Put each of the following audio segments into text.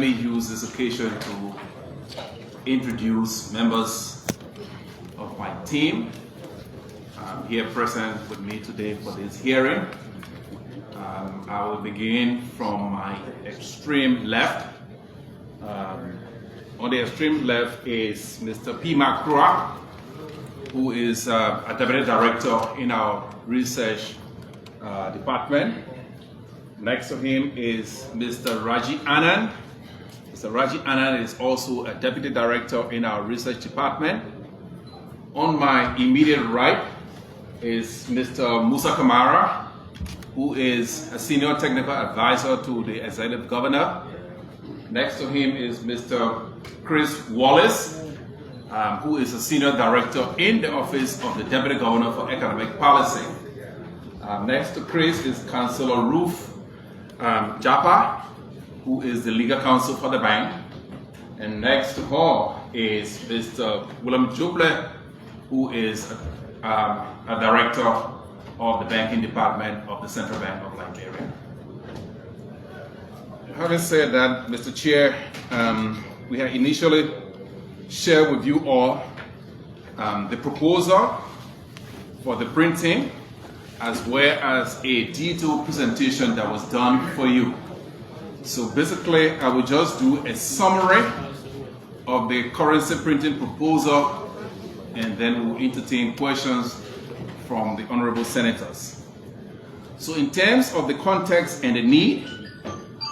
Let me use this occasion to introduce members of my team here present with me today for this hearing. I will begin from my extreme left. On the extreme left is Mr. P. Macroa, who is a Deputy Director in our research department. Next to him is Mr. Raji Anand. Mr. Raji Anand is also a Deputy Director in our research department. On my immediate right is Mr. Musa Kamara, who is a Senior Technical Advisor to the Executive Governor. Next to him is Mr. Chris Wallace, who is a Senior Director in the Office of the Deputy Governor for Economic Policy. Next to Chris is Councillor Ruth Japa, who is the Legal Counsel for the bank. And next to her is Mr. William Juble, who is a Director of the Banking Department of the Central Bank of Liberia. Having said that, Mr. Chair, we had initially shared with you all the proposal for the printing, as well as a detailed presentation that was done for you. So basically, I will just do a summary of the currency printing proposal, and then we'll entertain questions from the honorable senators. So in terms of the context and the need,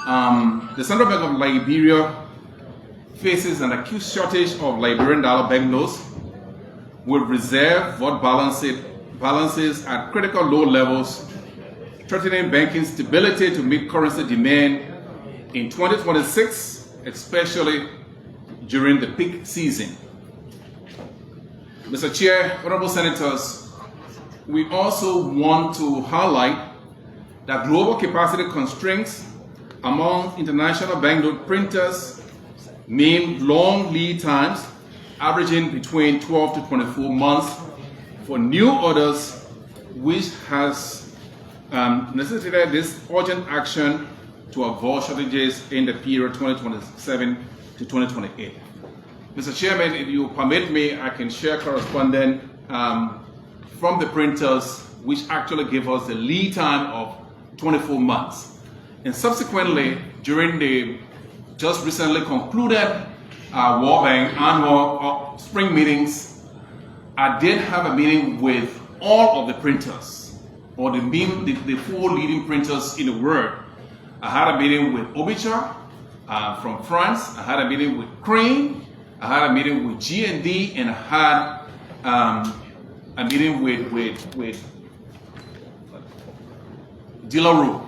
the Central Bank of Liberia faces an acute shortage of Liberian dollar banknotes with reserve vote balances at critical low levels, threatening banking stability to meet currency demand in 2026, especially during the peak season. Mr. Chair, honorable senators, we also want to highlight that global capacity constraints among international banknote printers mean long lead times, averaging between 12 to 24 months for new orders, which has necessitated this urgent action to avoid shortages in the period 2027 to 2028. Mr. Chairman, if you permit me, I can share correspondence from the printers, which actually give us the lead time of 24 months. And subsequently, during the just recently concluded World Bank annual spring meetings, I did have a meeting with all of the printers, or the four leading printers in the world. I had a meeting with Obicha from France. I had a meeting with Crane. I had a meeting with G&D, and I had a meeting with Dilaru.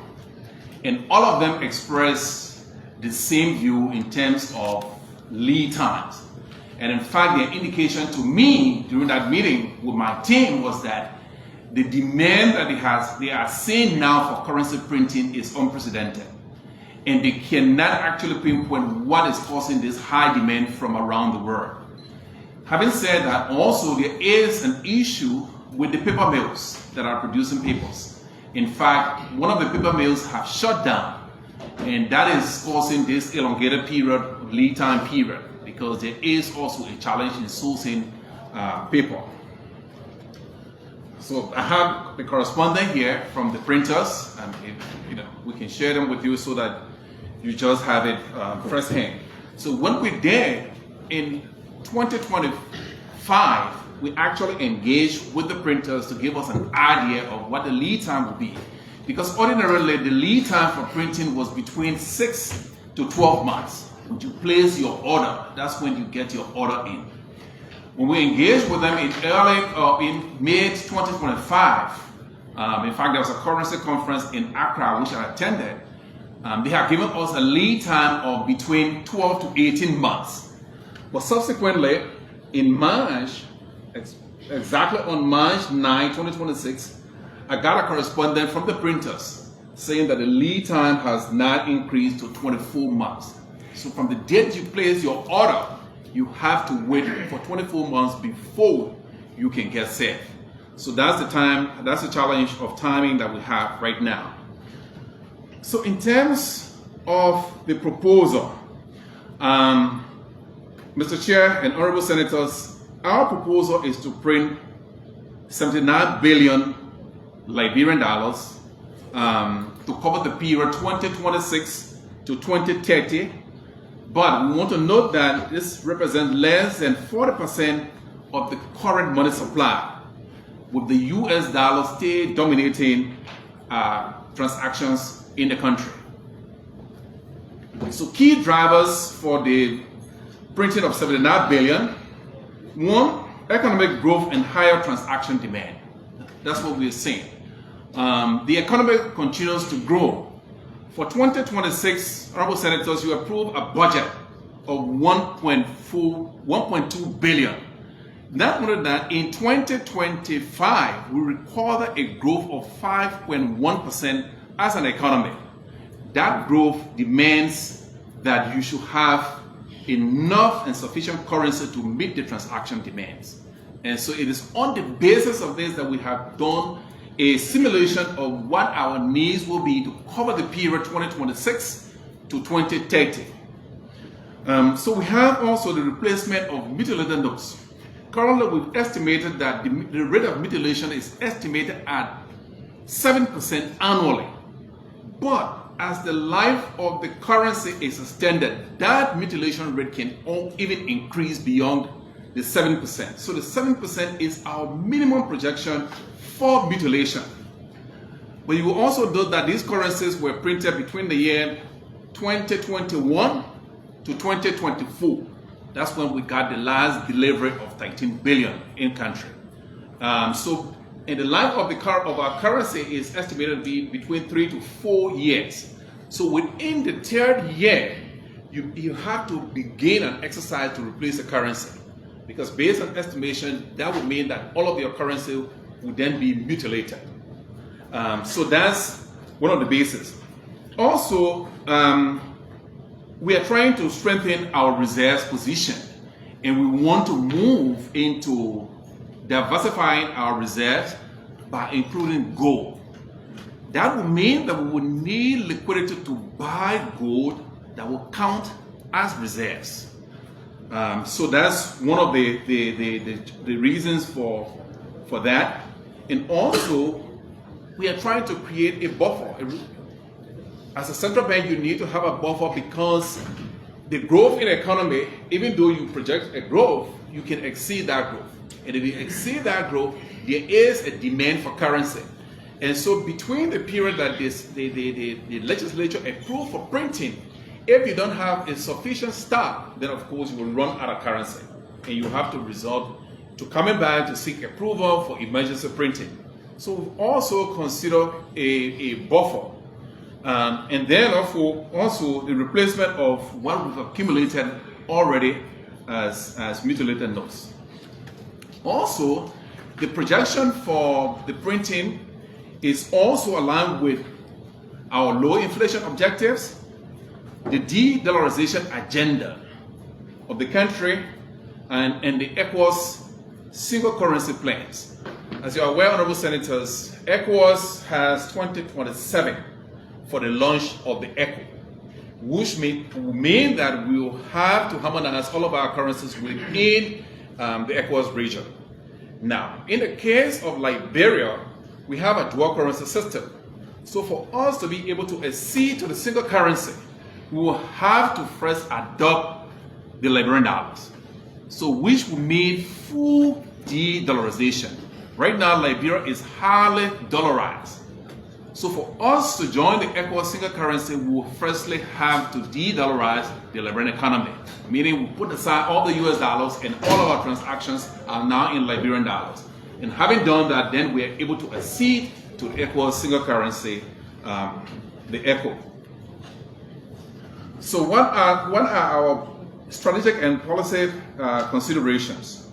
And all of them expressed the same view in terms of lead times. And in fact, their indication to me during that meeting with my team was that the demand that they are seeing now for currency printing is unprecedented. And they cannot actually pinpoint what is causing this high demand from around the world. Having said that, also there is an issue with the paper mills that are producing papers. In fact, one of the paper mills have shut down, and that is causing this elongated period, lead time period, because there is also a challenge in sourcing paper. So I have the correspondence here from the printers, and we can share them with you so that you just have it firsthand. So when we did in 2025, we actually engaged with the printers to give us an idea of what the lead time would be. Because ordinarily, the lead time for printing was between 6 to 12 months. When you place your order, that's when you get your order in. When we engaged with them in mid-2025, in fact, there was a currency conference in Accra, which I attended. They have given us a lead time of between 12 to 18 months. But subsequently, in March, exactly on March 9, 2026, I got a correspondence from the printers saying that the lead time has now increased to 24 months. So from the date you place your order, you have to wait for 24 months before you can get served. So that's the challenge of timing that we have right now. So in terms of the proposal, Mr. Chair and Honorable Senators, our proposal is to print 79 billion Liberian dollars to cover the period 2026 to 2030. But we want to note that this represents less than 40% of the current money supply, with the US dollar still dominating transactions in the country. So key drivers for the printing of 79 billion. One, economic growth and higher transaction demand. That's what we're seeing. The economy continues to grow. For 2026, Honorable Senators, you approve a budget of 1.2 billion. That means that in 2025, we recorded a growth of 5.1% as an economy. That growth demands that you should have enough and sufficient currency to meet the transaction demands. And so it is on the basis of this that we have done a simulation of what our needs will be to cover the period 2026 to 2030. So we have also the replacement of mutilated notes. Currently, we've estimated that the rate of mutilation is estimated at 7% annually. But as the life of the currency is extended, that mutilation rate can even increase beyond the 7%. So the 7% is our minimum projection for mutilation. But you will also note that these currencies were printed between the year 2021 to 2024. That's when we got the last delivery of 13 billion in country. So and the life of our currency is estimated to be between 3 to 4 years. So within the third year, you have to begin an exercise to replace the currency. Because based on estimation, that would mean that all of your currency would then be mutilated. So that's one of the bases. Also, we are trying to strengthen our reserves position, and we want to move into diversifying our reserves by including gold. That will mean that we will need liquidity to buy gold that will count as reserves. So that's one of the reasons for that. And also, we are trying to create a buffer. As a central bank, you need to have a buffer because the growth in the economy, even though you project a growth, you can exceed that growth. And if you exceed that growth, there is a demand for currency. And so between the period that the legislature approved for printing, if you don't have a sufficient stock, then of course you will run out of currency. And you have to resort to coming back to seek approval for emergency printing. So we also consider a buffer. And then also the replacement of what we've accumulated already as mutilated notes. Also, the projection for the printing is also aligned with our low inflation objectives, the de-dollarization agenda of the country, and the ECOWAS single currency plans. As you are aware, Honorable Senators, ECOWAS has 2027 for the launch of the ECO, which will mean that we will have to harmonize all of our currencies within the ECOWAS region. Now, in the case of Liberia, we have a dual currency system. So for us to be able to accede to the single currency, we will have to first adopt the Liberian dollars. So which will mean full de-dollarization. Right now, Liberia is highly dollarized. So for us to join the ECOWAS single currency, we will firstly have to de-dollarize the Liberian economy, meaning we put aside all the US dollars and all of our transactions are now in Liberian dollars. And having done that, then we are able to accede to the ECOWAS single currency, the ECO. So what are our strategic and policy considerations?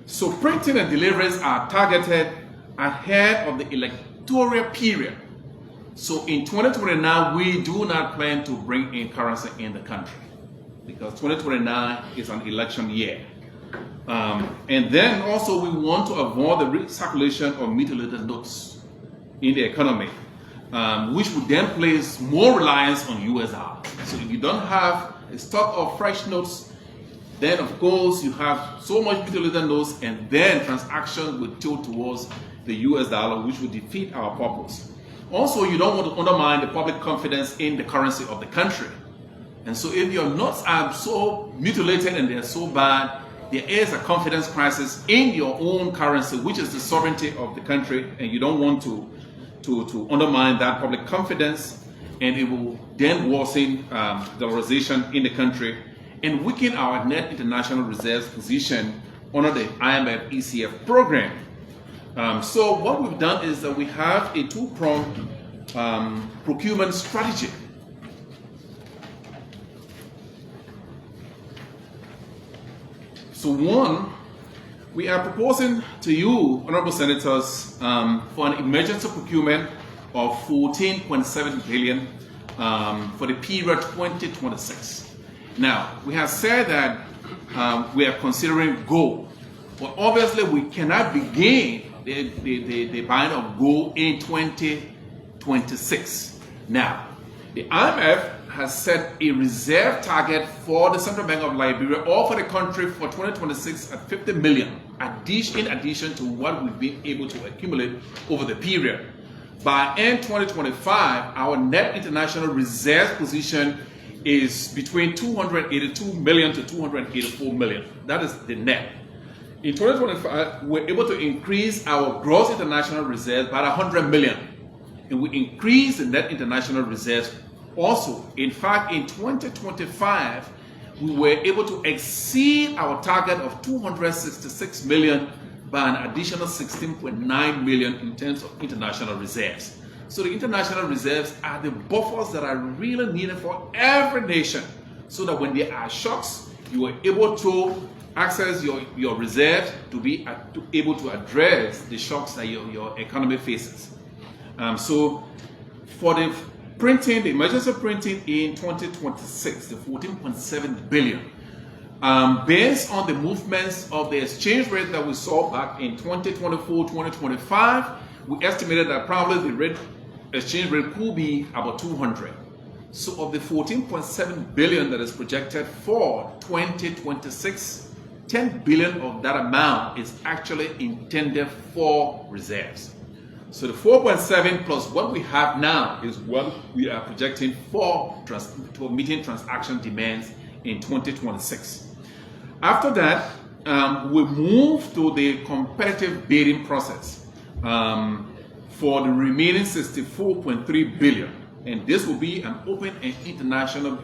So printing and deliveries are targeted ahead of the electoral period. So in 2029, we do not plan to bring in currency in the country because 2029 is an election year. And then also we want to avoid the recirculation of mutilated notes in the economy, which would then place more reliance on US dollars. So if you don't have a stock of fresh notes, then of course you have so much mutilated notes, and then transactions will tilt towards the US dollar, which will defeat our purpose. Also, you don't want to undermine the public confidence in the currency of the country. And so if your notes are so mutilated and they're so bad, there is a confidence crisis in your own currency, which is the sovereignty of the country, and you don't want to undermine that public confidence, and it will then worsen dollarization in the country and weaken our net international reserves position under the IMF ECF program. So what we've done is that we have a two-pronged procurement strategy. So one, we are proposing to you, honorable senators, for an emergency procurement of 14.7 billion for the period 2026. Now, we have said that we are considering gold, but obviously we cannot begin the buying of gold in 2026. Now, the IMF has set a reserve target for the Central Bank of Liberia or for the country for 2026 at 50 million, in addition to what we've been able to accumulate over the period. By end 2025, our net international reserve position is between 282 million to 284 million. That is the net. In 2025, we're able to increase our gross international reserves by 100 million. And we increase the net international reserves also. In fact, in 2025, we were able to exceed our target of 266 million by an additional 16.9 million in terms of international reserves. So the international reserves are the buffers that are really needed for every nation, so that when there are shocks, you are able to access your reserves to be able to address the shocks that your economy faces. So for the printing, the emergency printing in 2026, the 14.7 billion, based on the movements of the exchange rate that we saw back in 2024, 2025, we estimated that probably the exchange rate could be about 200. So of the 14.7 billion that is projected for 2026, 10 billion of that amount is actually intended for reserves. So the 4.7 plus what we have now is what we are projecting for meeting transaction demands in 2026. After that, we move to the competitive bidding process for the remaining 64.3 billion. And this will be an open and international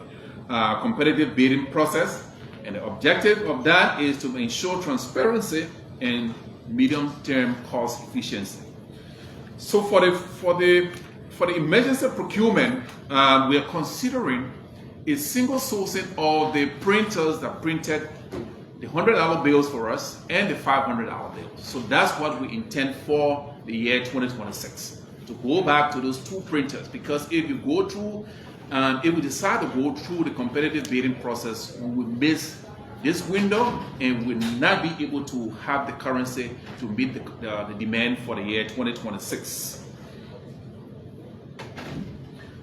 competitive bidding process. And the objective of that is to ensure transparency and medium-term cost efficiency. So for the emergency procurement, we are considering a single sourcing of the printers that printed the $100 bills for us and the $500 bills. So that's what we intend for the year 2026, to go back to those two printers. Because if you go through, if we decide to go through the competitive bidding process, we will miss this window and will not be able to have the currency to meet the demand for the year 2026.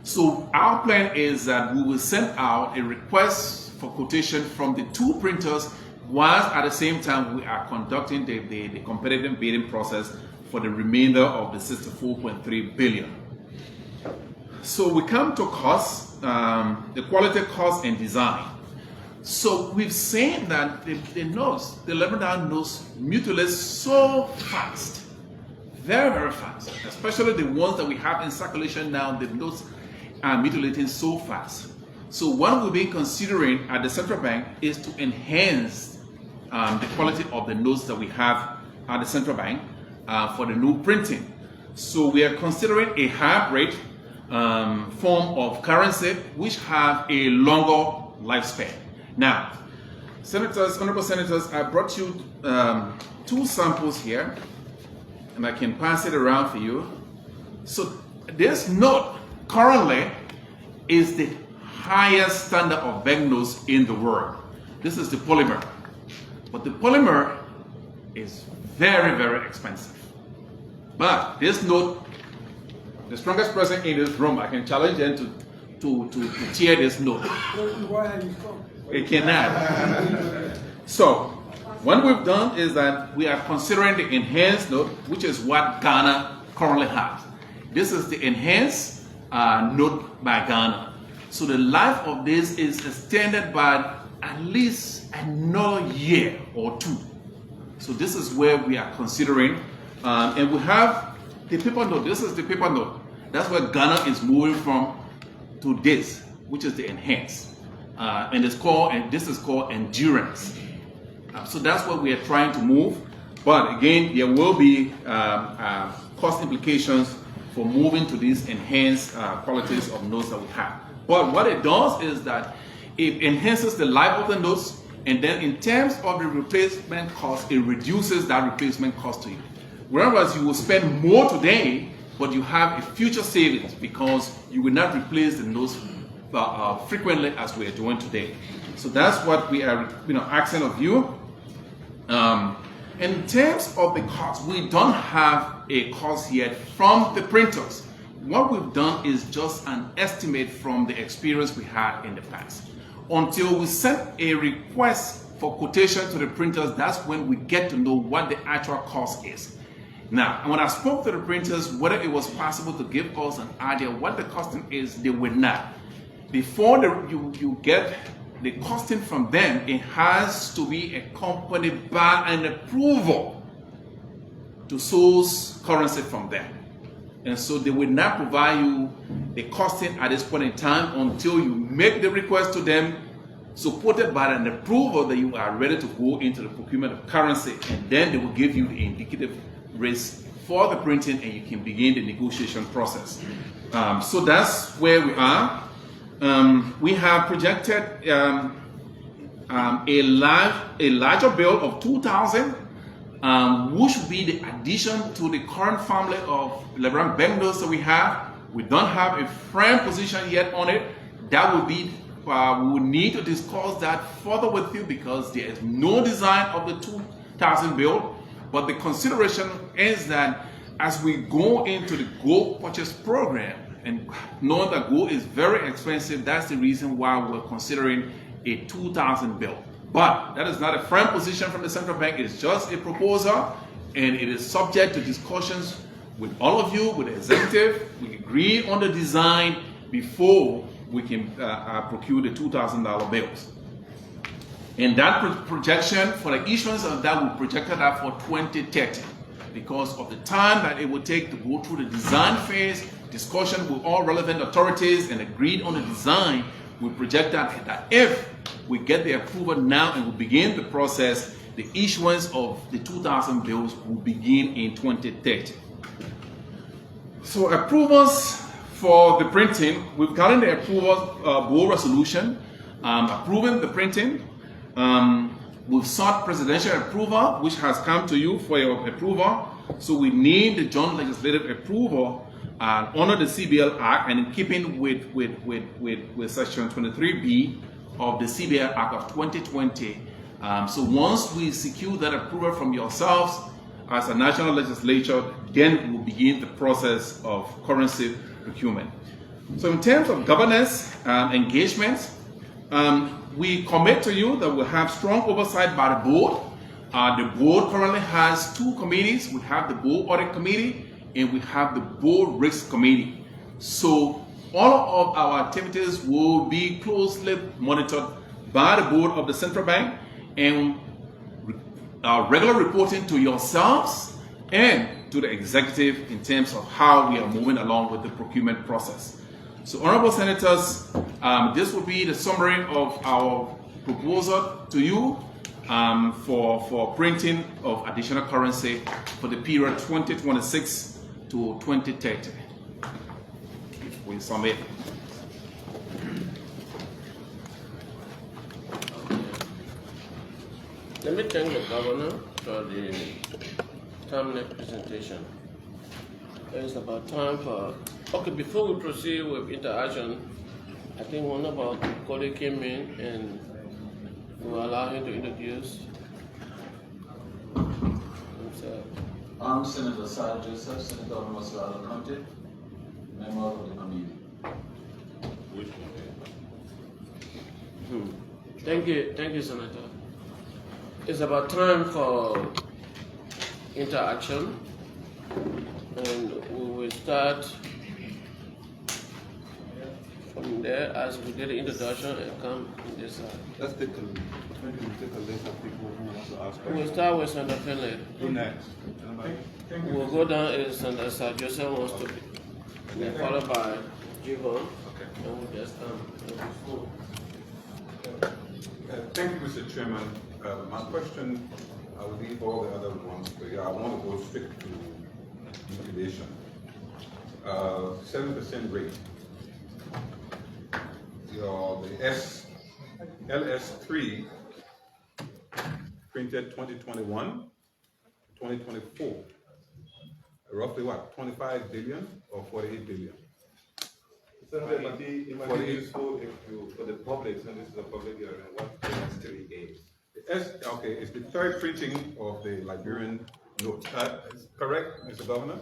So our plan is that we will send out a request for quotation from the two printers, whilst at the same time we are conducting the competitive bidding process for the remainder of the 64.3 billion. So we come to costs, the quality, cost, and design. So we've seen that the notes, the $11 notes, mutilate so fast, very, very fast, especially the ones that we have in circulation now. The notes are mutilating so fast. So what we've been considering at the central bank is to enhance the quality of the notes that we have at the central bank for the new printing. So we are considering a hybrid form of currency which have a longer lifespan. Now, senators, honorable senators, I brought you two samples here, and I can pass it around for you. So this note currently is the highest standard of banknotes in the world. This is the polymer, but the polymer is very, very expensive. But this note, the strongest person in this room, I can challenge them to tear this note. It cannot. So what we've done is that we are considering the enhanced note, which is what Ghana currently has. This is the enhanced note by Ghana. So the life of this is extended by at least another year or two. So this is where we are considering. And we have the paper note. This is the paper note. That's where Ghana is moving from to this, which is the enhanced. And this is called endurance. So that's what we are trying to move. But again, there will be cost implications for moving to these enhanced qualities of notes that we have. But what it does is that it enhances the life of the notes, and then in terms of the replacement cost, it reduces that replacement cost to you. Whereas you will spend more today, but you have a future savings because you will not replace the notes frequently as we are doing today. So that's what we are asking of you. In terms of the cost, we don't have a cost yet from the printers. What we've done is just an estimate from the experience we had in the past. Until we send a request for quotation to the printers, that's when we get to know what the actual cost is. Now, when I spoke to the printers, whether it was possible to give us an idea what the costing is, they would not. Before you get the costing from them, it has to be accompanied by an approval to source currency from them. And so they will not provide you the costing at this point in time until you make the request to them, supported by an approval that you are ready to go into the procurement of currency, and then they will give you the indicative rates for the printing, and you can begin the negotiation process. So that's where we are. We have projected a larger bill of 2,000, which would be the addition to the current family of Liberian banknotes that we have. We don't have a firm position yet on it. That would be, we will need to discuss that further with you because there is no design of the 2,000 bill. But the consideration is that as we go into the gold purchase program, and knowing that gold is very expensive, that's the reason why we're considering a 2,000 bill. But that is not a firm position from the central bank. It's just a proposal, and it is subject to discussions with all of you, with the executive. We agree on the design before we can procure the $2,000 bills. And that projection for the issuance of that, we projected that for 2030 because of the time that it would take to go through the design phase, discussion with all relevant authorities, and agreed on the design. We project that if we get the approval now and we begin the process, the issuance of the 2,000 bills will begin in 2030. So approvals for the printing, we've gotten the approval board resolution approving the printing. We've sought presidential approval, which has come to you for your approval. So we need the joint legislative approval under the CBL Act and in keeping with Section 23B of the CBL Act of 2020. So once we secure that approval from yourselves as a national legislature, then we'll begin the process of currency procurement. So in terms of governance engagement, we commit to you that we'll have strong oversight by the board. The board currently has two committees. We have the board audit committee and we have the board risk committee. So all of our activities will be closely monitored by the board of the central bank and regular reporting to yourselves and to the executive in terms of how we are moving along with the procurement process. So honorable senators, this will be the summary of our proposal to you for printing of additional currency for the period 2026 to 2030. We submit. Let me thank the governor for the timely presentation. It's about time for, okay, before we proceed with interaction, I think one of our colleagues came in and we'll allow him to introduce himself. I'm Senator Sarah Joseph, Senator of Maswala County, member of the committee. Thank you, Senator. It's about time for interaction, and we will start from there as we did the introduction and come in this side. Let's take a list of people who want to ask We'll questions. start with Senator Finlay. Who next? Anybody? We'll go down if Senator Sir Joseph wants to be. Then followed by Jivon. Okay. And we'll just Thank you, Mr. Chairman. My question, I will leave all the other ones, but yeah, I want to go straight to liquidation. 7% rate. The LS3 printed 2021, 2024. Roughly what, 25 billion or 48 billion? Senator, it might be useful if you, for the public, since this is a public hearing, what the S3 is. Okay, it's the third printing of the Liberian note. Correct, Mr. Governor?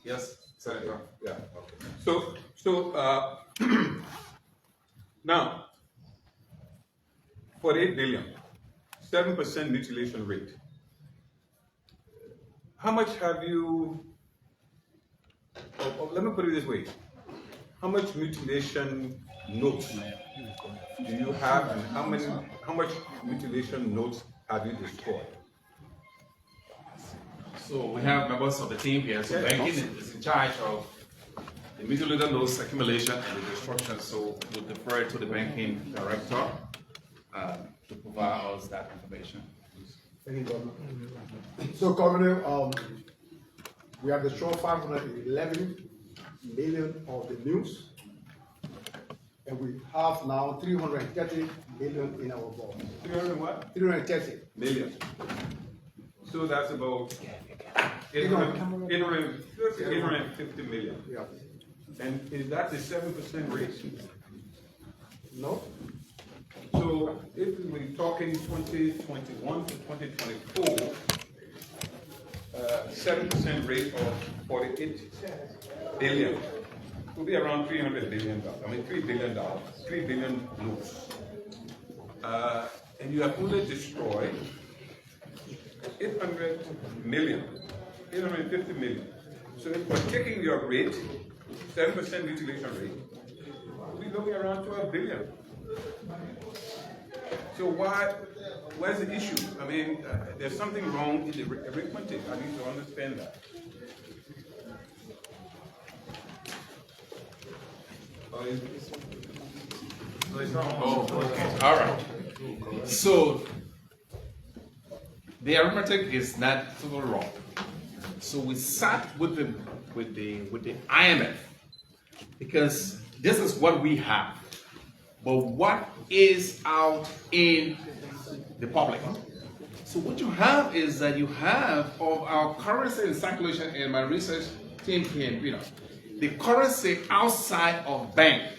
Yes, Senator. Yeah, okay. So now, 48 billion, 7% mutilation rate. How much have you, let me put it this way. How much mutilation notes do you have, and how much mutilation notes have you destroyed? So we have members of the team here. So banking is in charge of the mutilated notes accumulation and the destruction. So we'll defer to the banking director to provide us that information. Thank you, Governor. So, Governor, we have destroyed 511 million of the news, and we have now 330 million in our vault. 300 what? 330. Million. So that's about 850 million. Yeah. And is that the 7% rate? No? So if we're talking 2021 to 2024, 7% rate of 48 billion will be around $300 billion. I mean, $3 billion, 3 billion notes. And you have only destroyed 800 million, 850 million. So if we're taking your rate, 7% mutilation rate, we'll be looking around 12 billion. So where's the issue? I mean, there's something wrong in the arithmetic. I need to understand that. All right. So the arithmetic is not totally wrong. So we sat with the IMF because this is what we have. But what is out in the public? So what you have is that you have of our currency in circulation, and my research team can, the currency outside of bank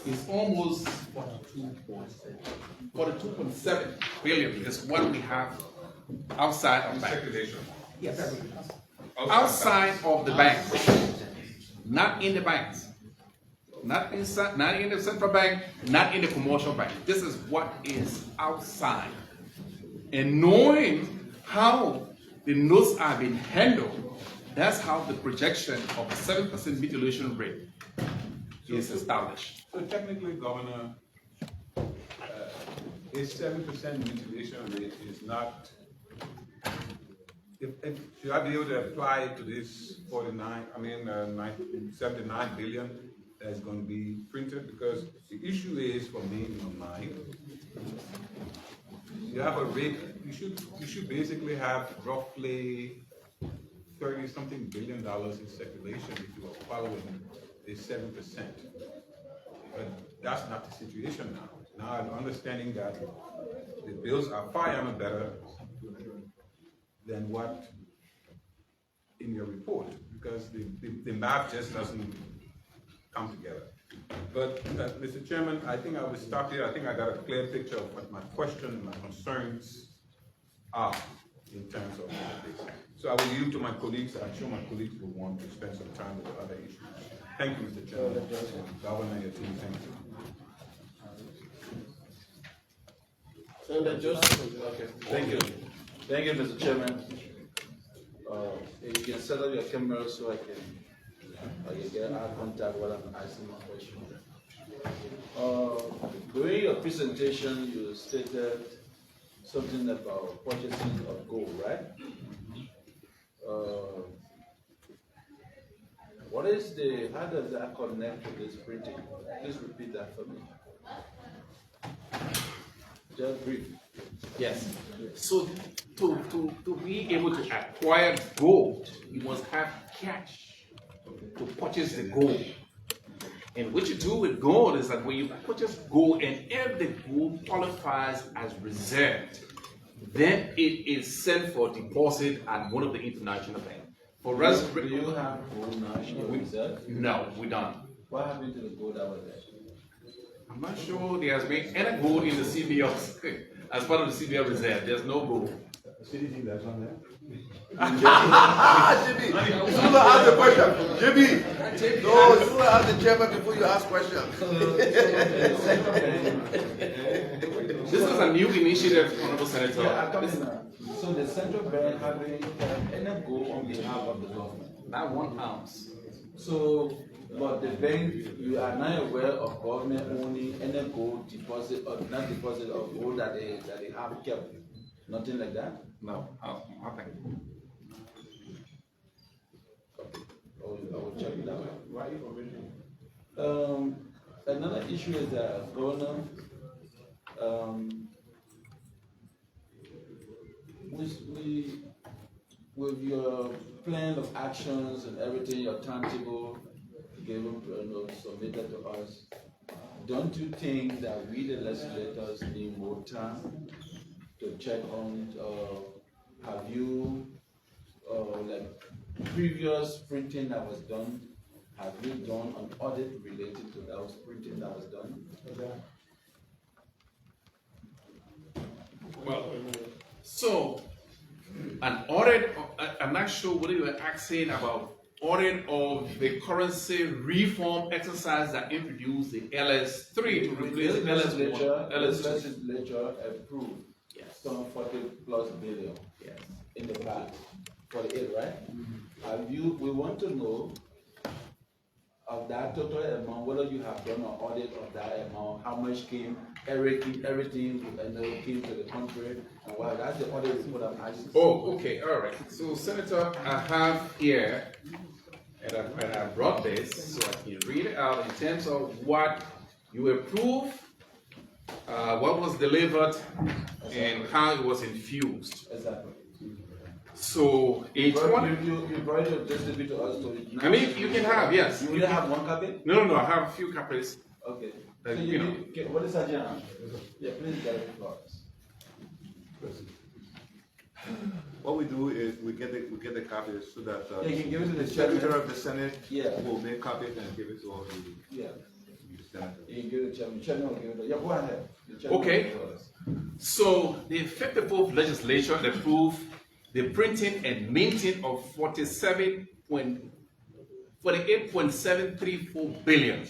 is almost 42.7 billion is what we have outside of bank. Circulation. Yes. Outside of the bank, not in the banks. Not inside, not in the central bank, not in the commercial bank. This is what is outside. And knowing how the notes are being handled, that's how the projection of the 7% mutilation rate is established. So technically, Governor, a 7% mutilation rate is not. Should I be able to apply to this 79 billion that's going to be printed? Because the issue is, for me in my mind, you have a rate. You should basically have roughly 30-something billion dollars in circulation if you are following the 7%. But that's not the situation now. Now I'm understanding that the bills are far better than what in your report, because the math just doesn't come together. But Mr. Chairman, I think I will stop here. I think I got a clear picture of what my question, my concerns are in terms of this. So I will yield to my colleagues. I'm sure my colleagues will want to spend some time with the other issues. Thank you, Mr. Chairman. Governor, your team, thank you. Senator Joseph. Okay. Thank you. Thank you, Mr. Chairman. You can set up your camera so I can get eye contact while I'm asking my question. During your presentation, you stated something about purchasing of gold, right? How does that connect to this printing? Please repeat that for me. Just brief. Yes. So to be able to acquire gold, you must have cash to purchase the gold. And what you do with gold is that when you purchase gold and if the gold qualifies as reserved, then it is sent for deposit at one of the international banks. For us, Do you have gold now in your reserve? no, we don't. What happened to the gold that was there? I'm not sure there has been any gold in the CBL as part of the CBL reserve. There's no gold. City that's on there. Jimmy, you should ask the question. Jimmy, no, you should ask the chairman before you ask questions. This is a new initiative, Honorable Senator. Yeah, so the central bank having any gold on behalf of the government? Not 1 ounce. So, but the bank, you are not aware of government owning any gold deposit or not deposit of gold that they have kept? Nothing like that? No, nothing. I will check it out. Another issue is that Governor, with your plan of actions and everything, your timetable given, submitted to us, don't you think that we the legislators need more time to check on, have you, like previous printing that was done, have you done an audit related to that printing that was done? Well, so an audit, I'm not sure whether you were asking about audit of the currency reform exercise that introduced the LS3 to replace the LS1. Legislature approved some 40+ billion in the past, 48, right? We want to know of that total amount, whether you have done an audit of that amount, how much came, everything came to the country, and well, that's the audit report I'm asking. Oh, okay, all right. So, Senator, I have here, and I brought this so I can read it out in terms of what you approved, what was delivered, and how it was infused. Exactly. So, You brought it just a bit to us. I mean, you can have, yes. You only have one copy? No, I have a few copies. Okay. Like, So you know. what is that, John? Yeah, please get it for us. What we do is we get the copies so that Yeah, you can give it to the Secretary chairman. of the Senate Yeah. will make copies and give it to all the Yeah, senators. you can give it to chairman. Chairman will give it to, yeah, go ahead. The chairman Okay. will give it to us. So, the 54th legislature approved the printing and minting of 48.734 billion.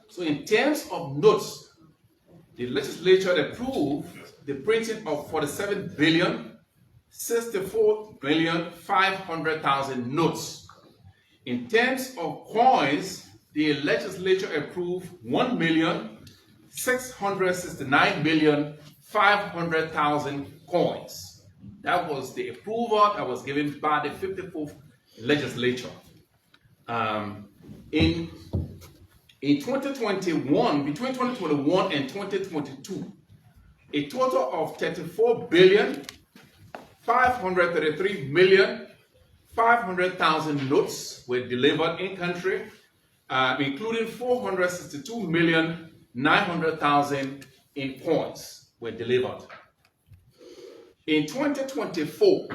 So, in terms of notes, the legislature approved the printing of 47,064,500,000 notes. In terms of coins, the legislature approved 1,669,500,000 coins. That was the approval that was given by the 54th legislature. In 2021, between 2021 and 2022, a total of 34,533,500,000 notes were delivered in country, including 462,900,000 in coins were delivered. In 2024,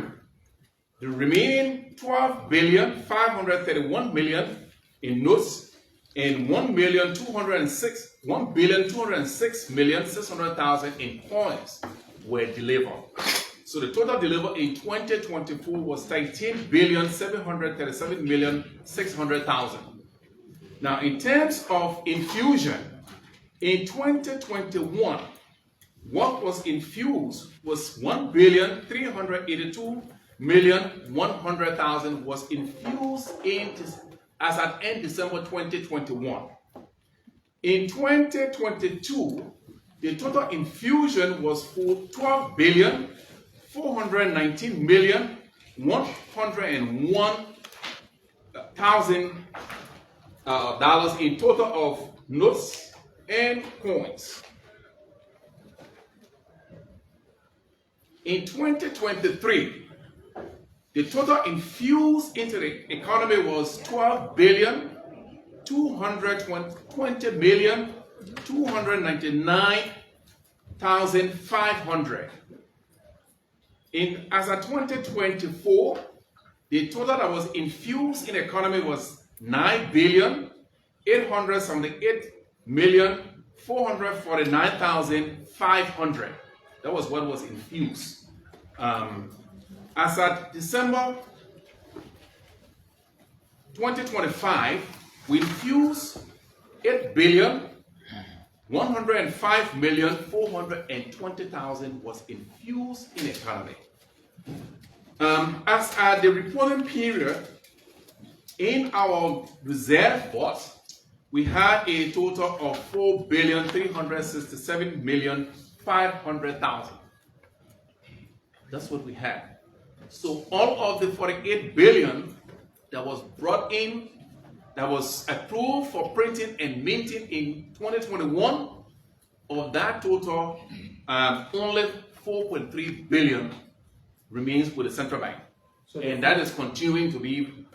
the remaining 12,531,000,000 in notes and 1,206,600,000 in coins were delivered. So the total delivered in 2024 was 13,737,600,000. Now, in terms of infusion, in 2021, what was infused was 1,382,100,000 was infused as at end December 2021. In 2022, the total infusion was for $12,419,101,000 in total of notes and coins. In 2023, the total infused into the economy was $12,220,299,500. As of 2024, the total that was infused in the economy was $9,878,449,500. That was what was infused. As at December 2025, we infused $8,105,420,000 was infused in the economy. As at the reporting period, in our reserve vault, we had a total of $4,367,500,000. That's what we had. So all of the 48 billion that was brought in, that was approved for printing and minting in 2021, of that total, only 4.3 billion remains with the central bank. So and that is continuing to be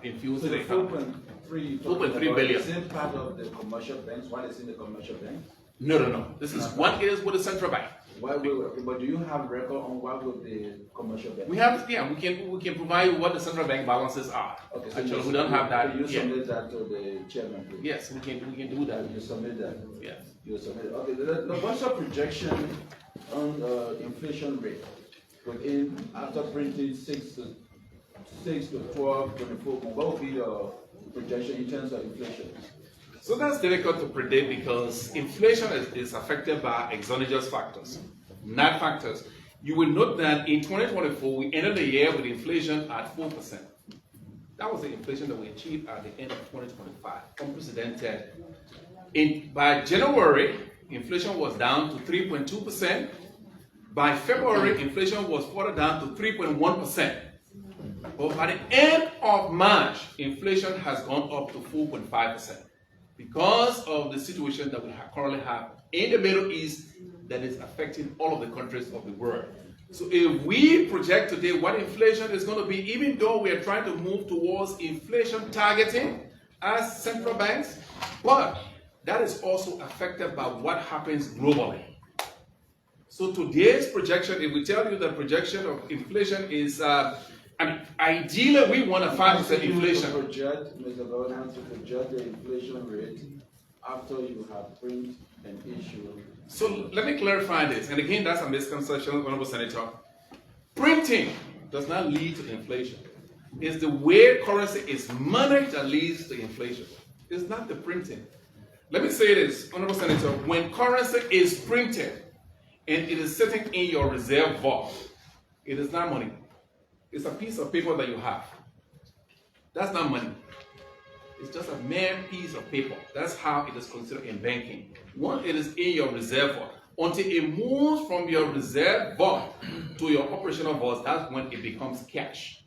infused so in the economy. 4.3 billion. Is it part of the commercial banks? What is in the commercial banks? No. This is one is with the central bank. But do you have record on what with the commercial bank? We have, yeah, we can provide what the central bank balances are. Okay, so actually, we don't have that. You submit that to the chairman, please. Yes, we can do that. You submit that. Yes. You submit. Okay. What's your projection on inflation rate within after printing 6 to 12, 24? What will be your projection in terms of inflation? So that's difficult to predict because inflation is affected by exogenous factors, not factors. You will note that in 2024, we ended the year with inflation at 4%. That was the inflation that we achieved at the end of 2025, unprecedented. By January, inflation was down to 3.2%. By February, inflation was further down to 3.1%. But by the end of March, inflation has gone up to 4.5%. Because of the situation that we currently have in the Middle East that is affecting all of the countries of the world. So if we project today what inflation is going to be, even though we are trying to move towards inflation targeting as central banks, but that is also affected by what happens globally. So today's projection, if we tell you the projection of inflation is, ideally we want a 5% inflation. Mr. Governor, to project the inflation rate after you have print and issue. So let me clarify this, and again, that's a misconception, Honorable Senator. Printing does not lead to inflation. It's the way currency is managed that leads to inflation. It's not the printing. Let me say this, Honorable Senator, when currency is printed and it is sitting in your reserve vault, it is not money. It's a piece of paper that you have. That's not money. It's just a mere piece of paper. That's how it is considered in banking. Once it is in your reserve vault, until it moves from your reserve vault to your operational vault, that's when it becomes cash.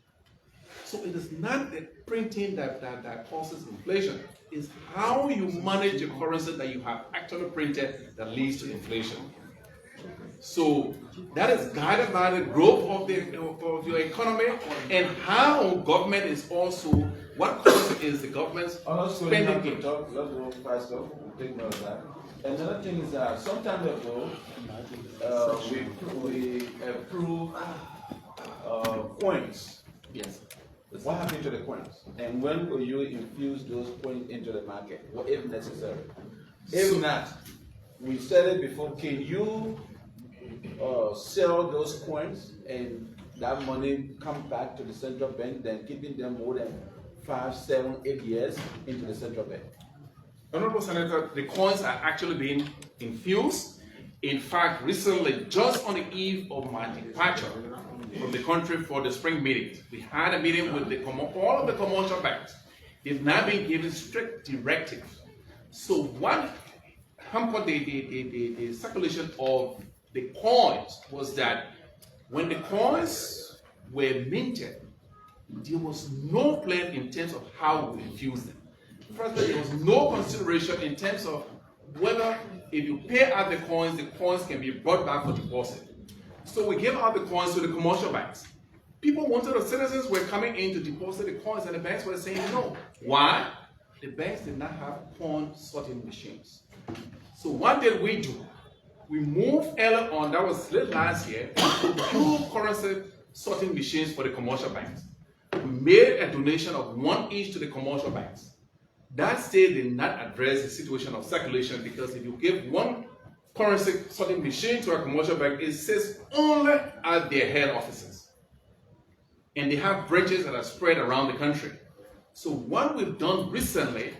So it is not the printing that causes inflation. It's how you manage the currency that you have actually printed that leads to inflation. So that is guided by the growth of your economy and how government is also, what currency is the government's spending in. Let's go faster, we'll take note of that. Another thing is that some time ago, we approved coins. Yes. What happened to the coins? And when will you infuse those coins into the market, if necessary? If not, we said it before, can you sell those coins and that money come back to the central bank, then keeping them more than 5, 7, 8 years into the central bank? Honorable Senator, the coins are actually being infused In fact, recently, just on the eve of my departure from the country for the spring meetings, we had a meeting with all of the commercial banks. They've now been given strict directives. So what hampered the circulation of the coins was that when the coins were minted, there was no plan in terms of how we infuse them. First, there was no consideration in terms of whether if you pay out the coins can be brought back for deposit. So we gave out the coins to the commercial banks. People wanted, the citizens were coming in to deposit the coins, and the banks were saying no. Why? The banks did not have coin sorting machines. So what did we do? We moved early on, that was late last year, to procure currency sorting machines for the commercial banks. We made a donation of 1 each to the commercial banks. That still did not address the situation of circulation, because if you give 1 currency sorting machine to a commercial bank, it sits only at their head offices. And they have branches that are spread around the country. So what we've done recently,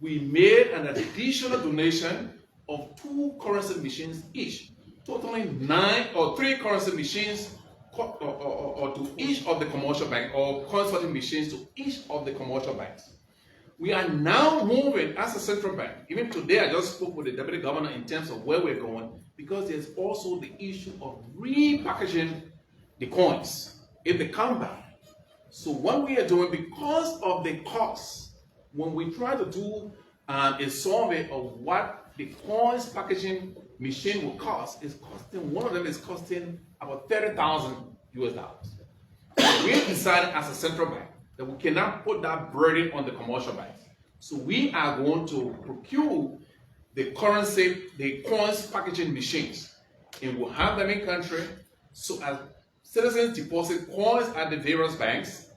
we made an additional donation of 2 currency machines each, totaling 9 or 3 currency machines or to each of the commercial banks, or coin sorting machines to each of the commercial banks. We are now moving as a central bank. Even today, I just spoke with the deputy governor in terms of where we're going, because there's also the issue of repackaging the coins if they come back. So what we are doing, because of the cost, when we try to do a survey of what the coins packaging machine will cost, is costing, one of them is costing about $30,000 US. We decided as a central bank that we cannot put that burden on the commercial banks. So we are going to procure the coins packaging machines, and we'll have them in country. So as citizens deposit coins at the various banks,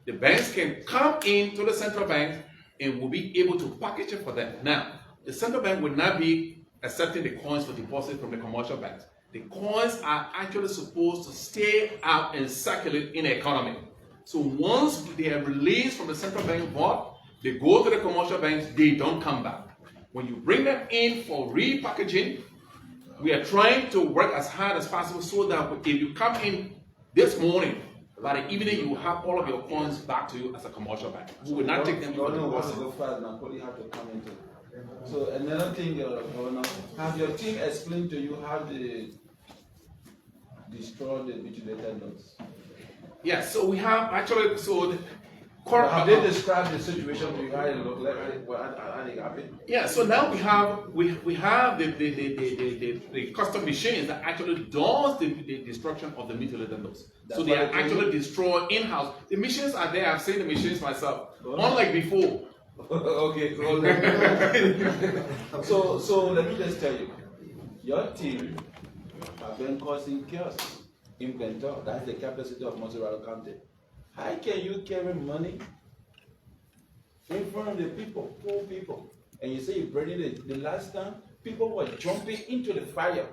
the banks can come in to the central bank and will be able to package it for them. Now, the central bank will not be accepting the coins for deposit from the commercial banks. The coins are actually supposed to stay out and circulate in the economy. So once they are released from the central bank vault, they go to the commercial banks, they don't come back. When you bring them in for repackaging, we are trying to work as hard as possible so that if you come in this morning, by the evening you will have all of your coins back to you as a commercial bank. We will not take them for deposit. Go fast now, probably have to come into. So another thing, Governor, have your team explained to you how they destroy the mutilated notes? Yeah, so we have actually, have they described the situation to you, how it looked like, how they happened? Yeah, so now we have the custom machines that actually does the destruction of the mutilated notes. So they are actually destroyed in-house. The machines are there, I've seen the machines myself, unlike before. Okay, so let me just tell you, your team have been causing chaos in Benton. That's the capital city of Montserrat County. How can you carry money in front of the people, poor people, and you say you're burning it? The last time, people were jumping into the fire,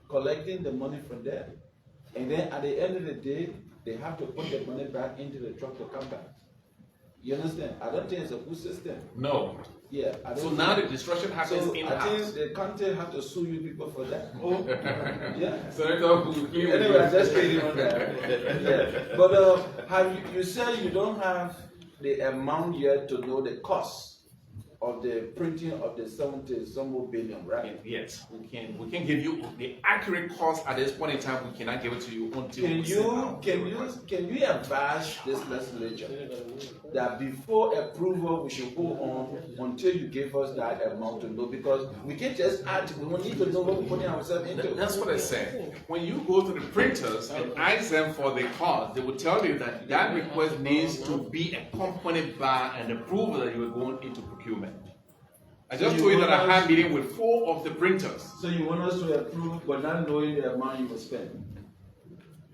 collecting the money from there, and then at the end of the day, they have to put the money back into the truck to come back. You understand? I don't think it's a good system. No. Yeah. So now the destruction happens in-house. I think the county have to sue you people for that. Oh. Yeah. So Anyway, I'm just kidding on that. Yeah. But have you said you don't have the amount yet to know the cost of the printing of the 70-some billion, right? Yes, we can give you the accurate cost at this point in time. We cannot give it to you until can you advise this legislature that before approval we should go on until you give us that amount to know, because we can't just add, we need to know what we're putting ourselves into. That's what I said. When you go to the printers and ask them for the cost, they will tell you that that request needs to be accompanied by an approval that you are going into procurement. I just told you that I had a meeting with 4 of the printers. So you want us to approve but not knowing the amount you will spend?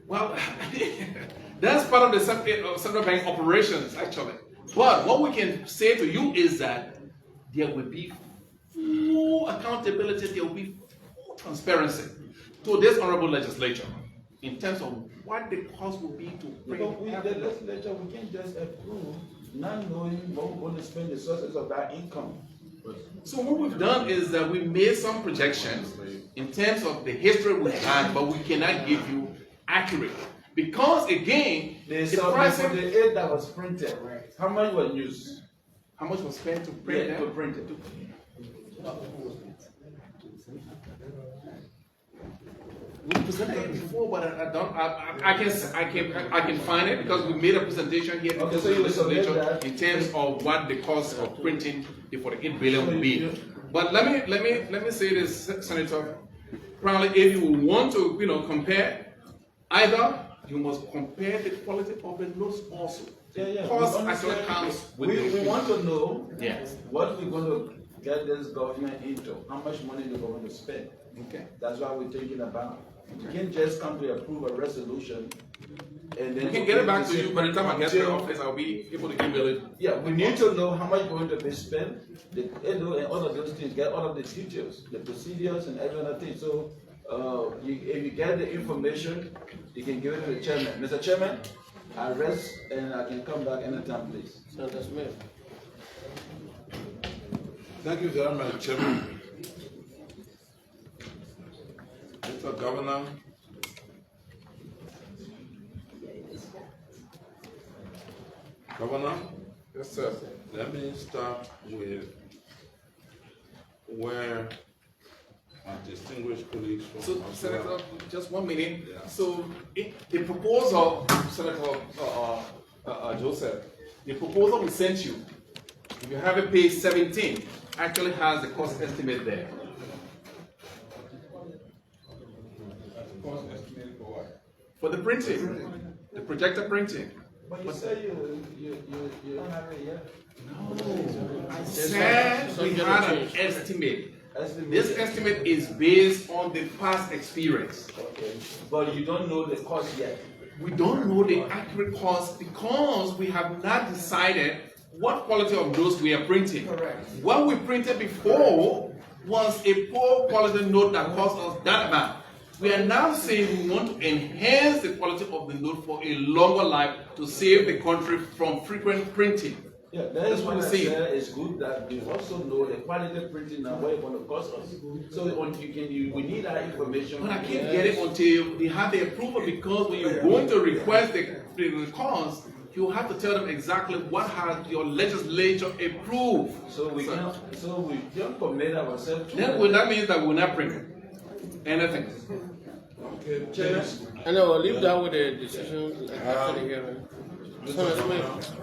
Well, that's part of the central bank operations, actually. But what we can say to you is that there will be full accountability, there will be full transparency to this honorable legislature in terms of what the cost will be to bring the legislature, we can't just approve not knowing what we're going to spend the sources of that income. So what we've done is that we made some projections in terms of the history we had, but we cannot give you accurate. Because again, the pricing, for the aid that was printed, how much was used? how much was spent to print Yeah, that? to print it. We presented it before, but I can find it because we made a presentation here Okay, so you will submit legislature that. in terms of what the cost of printing for the 8 billion will be. But let me say this, Senator. Probably, if you want to, compare, either you must compare the quality of the notes also. Yeah. Cost We actually understand. counts with We want to know Yes. what we're going to get this government into, how much money they're going to spend. Okay. That's what we're thinking about. You can't just come to approve a resolution and then. We can get it back to you by the time I get to the office. I'll be able to email it. Yeah, we need to know how much going to be spent, and all of those things, get all of the details, the procedures and every other thing. So, if you get the information, you can give it to the chairman. Mr. Chairman, I rest and I can come back anytime, please. Senator Smith. Thank you very much, Chairman. Mr. Governor, Yes, sir. let me start with where my distinguished colleagues from So, Australia- Senator, just 1 minute. Yeah. So, the proposal, Senator Joseph, the proposal we sent you, if you have it page 17, actually has the cost estimate there. Cost estimated for what? For the printing, the projector printing. But you say you don't have it yet. I said we had an estimate. This estimate is based on the past experience. Okay, but you don't know the cost yet. We don't know the accurate cost because we have not decided what quality of notes we are printing. Correct. What we printed before was a poor quality note that cost us that amount. We are now saying we want to enhance the quality of the note for a longer life to save the country from frequent printing. Yeah, That's that's what what we I say. said. It's good that we also know the quality of printing and what it's going to cost us. So we need that information. But I can't get it until they have the approval because when you're going to request the cost, you have to tell them exactly what has your legislature approved. So we don't commit ourselves to That means that we're not printing anything. Okay, Chair. I know, we'll leave that with the decision after the hearing. Senator Smith.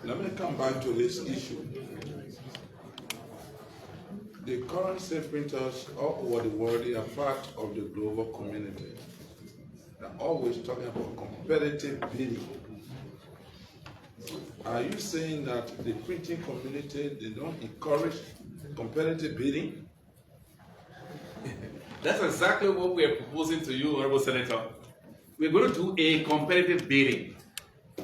let me come back to this issue. The currency printers all over the world, they are part of the global community. They're always talking about competitive bidding. Are you saying that the printing community, they don't encourage competitive bidding? That's exactly what we are proposing to you, Honorable Senator. We're going to do a competitive bidding.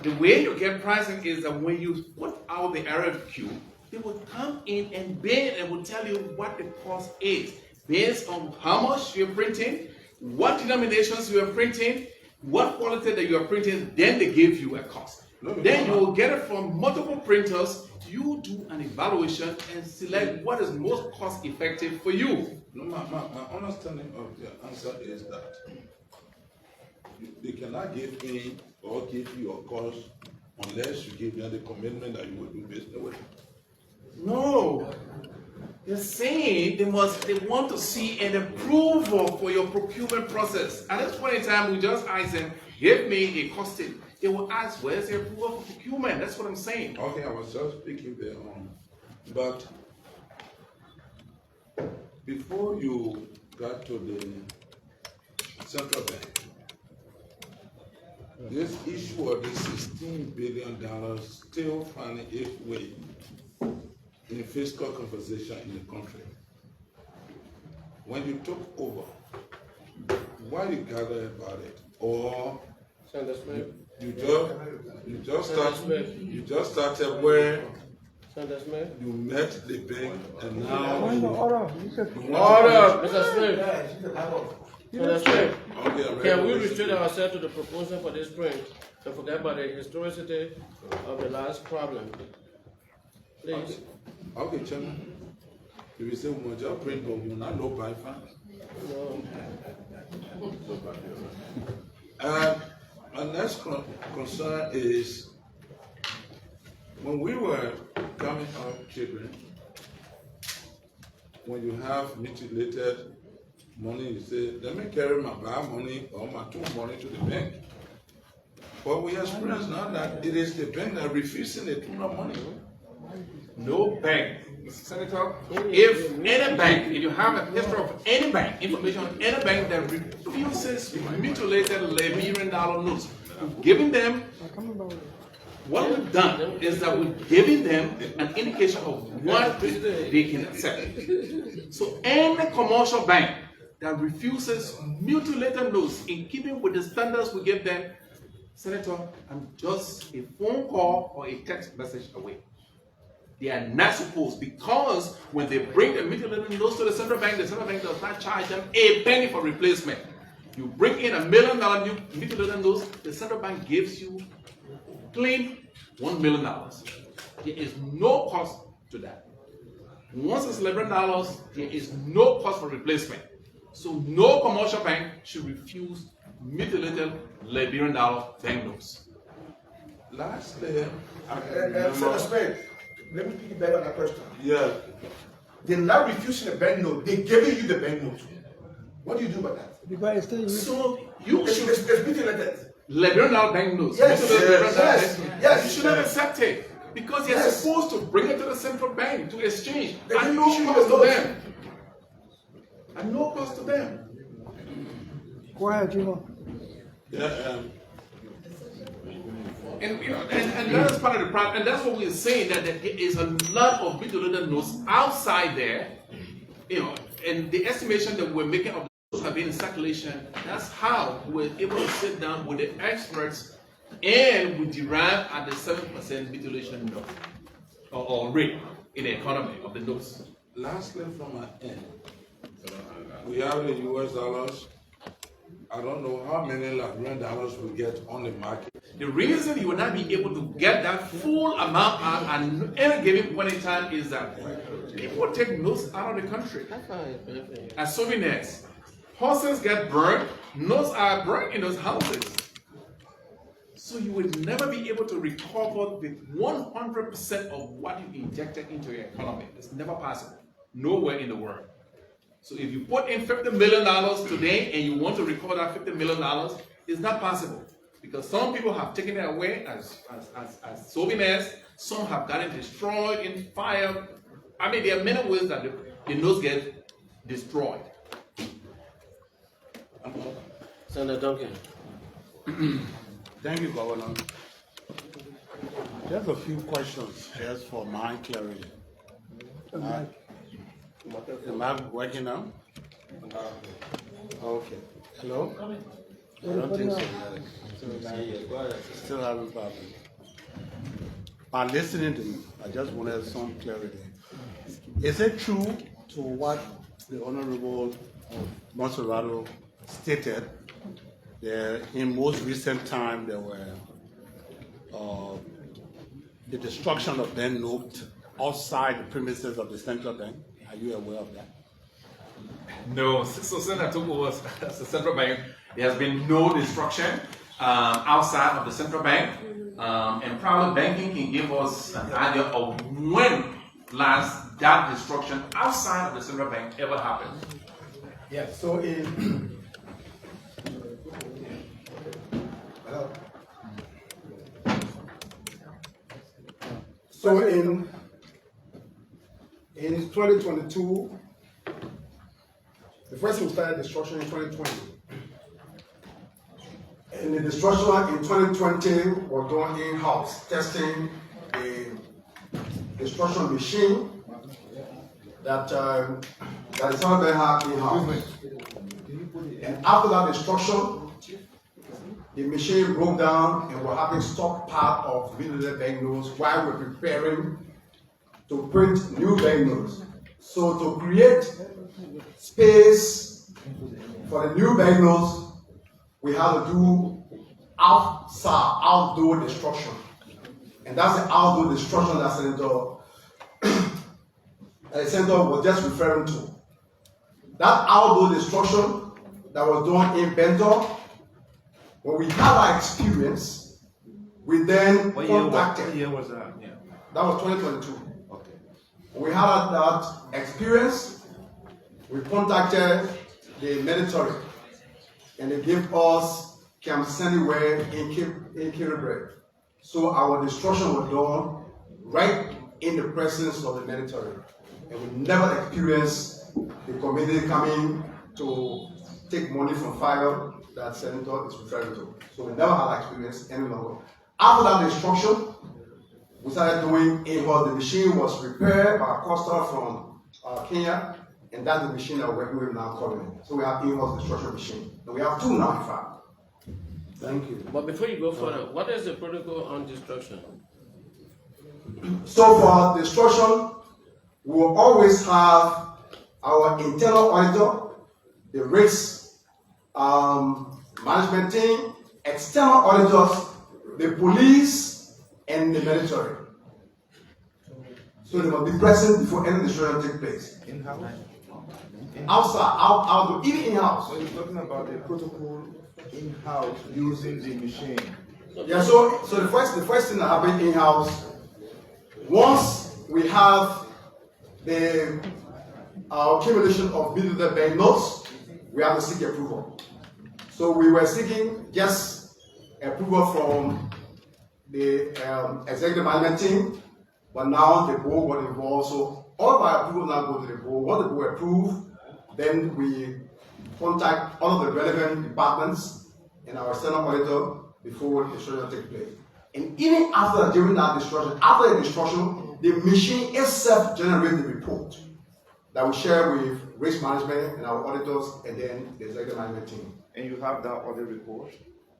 The way you get pricing is that when you put out the RFQ, they will come in and bid and will tell you what the cost is based on how much you're printing, what denominations you are printing, what quality that you are printing, then they give you a cost. Then you will get it from multiple printers. You do an evaluation and select what is most cost effective for you. No, my understanding of your answer is that you cannot give me or give you a cost unless you give me the commitment that you will do business with. No. They're saying they want to see an approval for your procurement process. At this point in time, we just ask them, give me a costing. They will ask, where's the approval for procurement? That's what I'm saying. Okay, I was just speaking there on, but before you got to the central bank, this issue of the $16 billion still finding its way in fiscal conversation in the country. When you took over, what you gathered about it, or Senator Smith. you just started where Senator Smith. you met the bank and now Order, Mr. Smith. Senator Smith. Can we restrict ourselves to the proposal for this print and forget about the historicity of the last problem? Please. Okay, Chairman. If you say we just print, but we will not low by fine. My next concern is when we were coming up children, when you have mutilated money, you say, let me carry my bad money or my two money to the bank. But we experience now that it is the bank that refusing the tuna money. No bank, Senator, if any bank, if you have a history of any bank, information on any bank that refuses mutilated Liberian dollar notes, giving them, what we've done is that we're giving them an indication of what they can accept. So any commercial bank that refuses mutilated notes in keeping with the standards we give them, Senator, I'm just a phone call or a text message away. They are not supposed, because when they bring the mutilated notes to the central bank does not charge them a penny for replacement. You bring in $1 million new mutilated notes, the central bank gives you clean $1 million. There is no cost to that. Once it's $11, there is no cost for replacement. So no commercial bank should refuse mutilated Liberian dollar banknotes. Lastly, Senator Smith, let me piggyback on that question. yeah, They're not refusing the banknote, they're giving you the banknote. What do you do about that? Because it's still used. So you should It's mutilated. Liberian dollar banknotes. Yes, mutilated Liberian dollar yes, banknotes, yes. you should not accept it because you're Yes. supposed to bring it to the central bank to exchange They at can no issue cost to the notes. them. At no cost to them. Go ahead, Gino. yeah, And you know, and that's part of the problem, and that's what we're saying, that there is a lot of mutilated notes outside there, you know, and the estimation that we're making of those have been in circulation. That's how we're able to sit down with the experts, and we derive at the 7% mutilation note or rate in the economy of the notes. lastly from my end, we have the US dollars. I don't know how many Liberian dollars we get on the market. The reason you will not be able to get that full amount at any given point in time is that people take notes out of the country as souvenirs. Houses get burned, notes are burned in those houses. So you will never be able to recover the 100% of what you injected into your economy. It's never possible, nowhere in the world. So if you put in $50 million today and you want to recover that $50 million, it's not possible. Because some people have taken it away as souvenirs, some have gotten destroyed in fire. I mean, there are many ways that the notes get destroyed. Senator Duncan. Thank you, Governor. Just a few questions, just for my clarity. Am I working now? Okay. Hello? I don't think so. Still having problems. By listening to you, I just wanted some clarity. Is it true to what the Honorable Monserrato stated that in most recent time there were the destruction of banknotes outside the premises of the central bank? Are you aware of that? No, so since I took over as the central bank, there has been no destruction outside of the central bank, and probably banking can give us an idea of when last that destruction outside of the central bank ever happened. Yes, so in hello. So in 2022, the first we started destruction in 2020. And the destruction in 2020 was done in-house, testing a destruction machine that the central bank had in-house. And after that destruction, the machine broke down and we're having stock part of mutilated banknotes while we're preparing to print new banknotes. So to create space for the new banknotes, we have to do outdoor destruction. And that's the outdoor destruction that Senator Senator was just referring to. That outdoor destruction that was done in Bento, when we had our experience, we then contacted. What year was that? Yeah. That was 2022. Okay. We had that experience. We contacted the military, and they gave us Camp Anywhere in Liberian. So our destruction was done right in the presence of the military, and we never experienced the community coming to take money from fire that Senator is referring to. So we never had experience any longer. After that destruction, we started doing in-house. The machine was repaired by a customer from Kenya, and that's the machine that we're working with now currently. So we have in-house destruction machine. And we have two now, in fact. Thank you. But before you go further, what is the protocol on destruction? So for destruction, we will always have our internal auditor, the risk management team, external auditors, the police, and the military. So they must be present before any destruction takes place. In-house? Outside, even in-house. So you're talking about the protocol in-house using the machine. Yeah, so the first thing that happens in-house, once we have the accumulation of billable banknotes, we have to seek approval. So we were seeking just approval from the executive management team, but now the board got involved. So all my approval now go to the board. Once the board approve, then we contact all of the relevant departments and our external auditor before the destruction takes place. And even after, during that destruction, after the destruction, the machine itself generates the report that we share with risk management and our auditors and then the executive management team. And you have that audit report?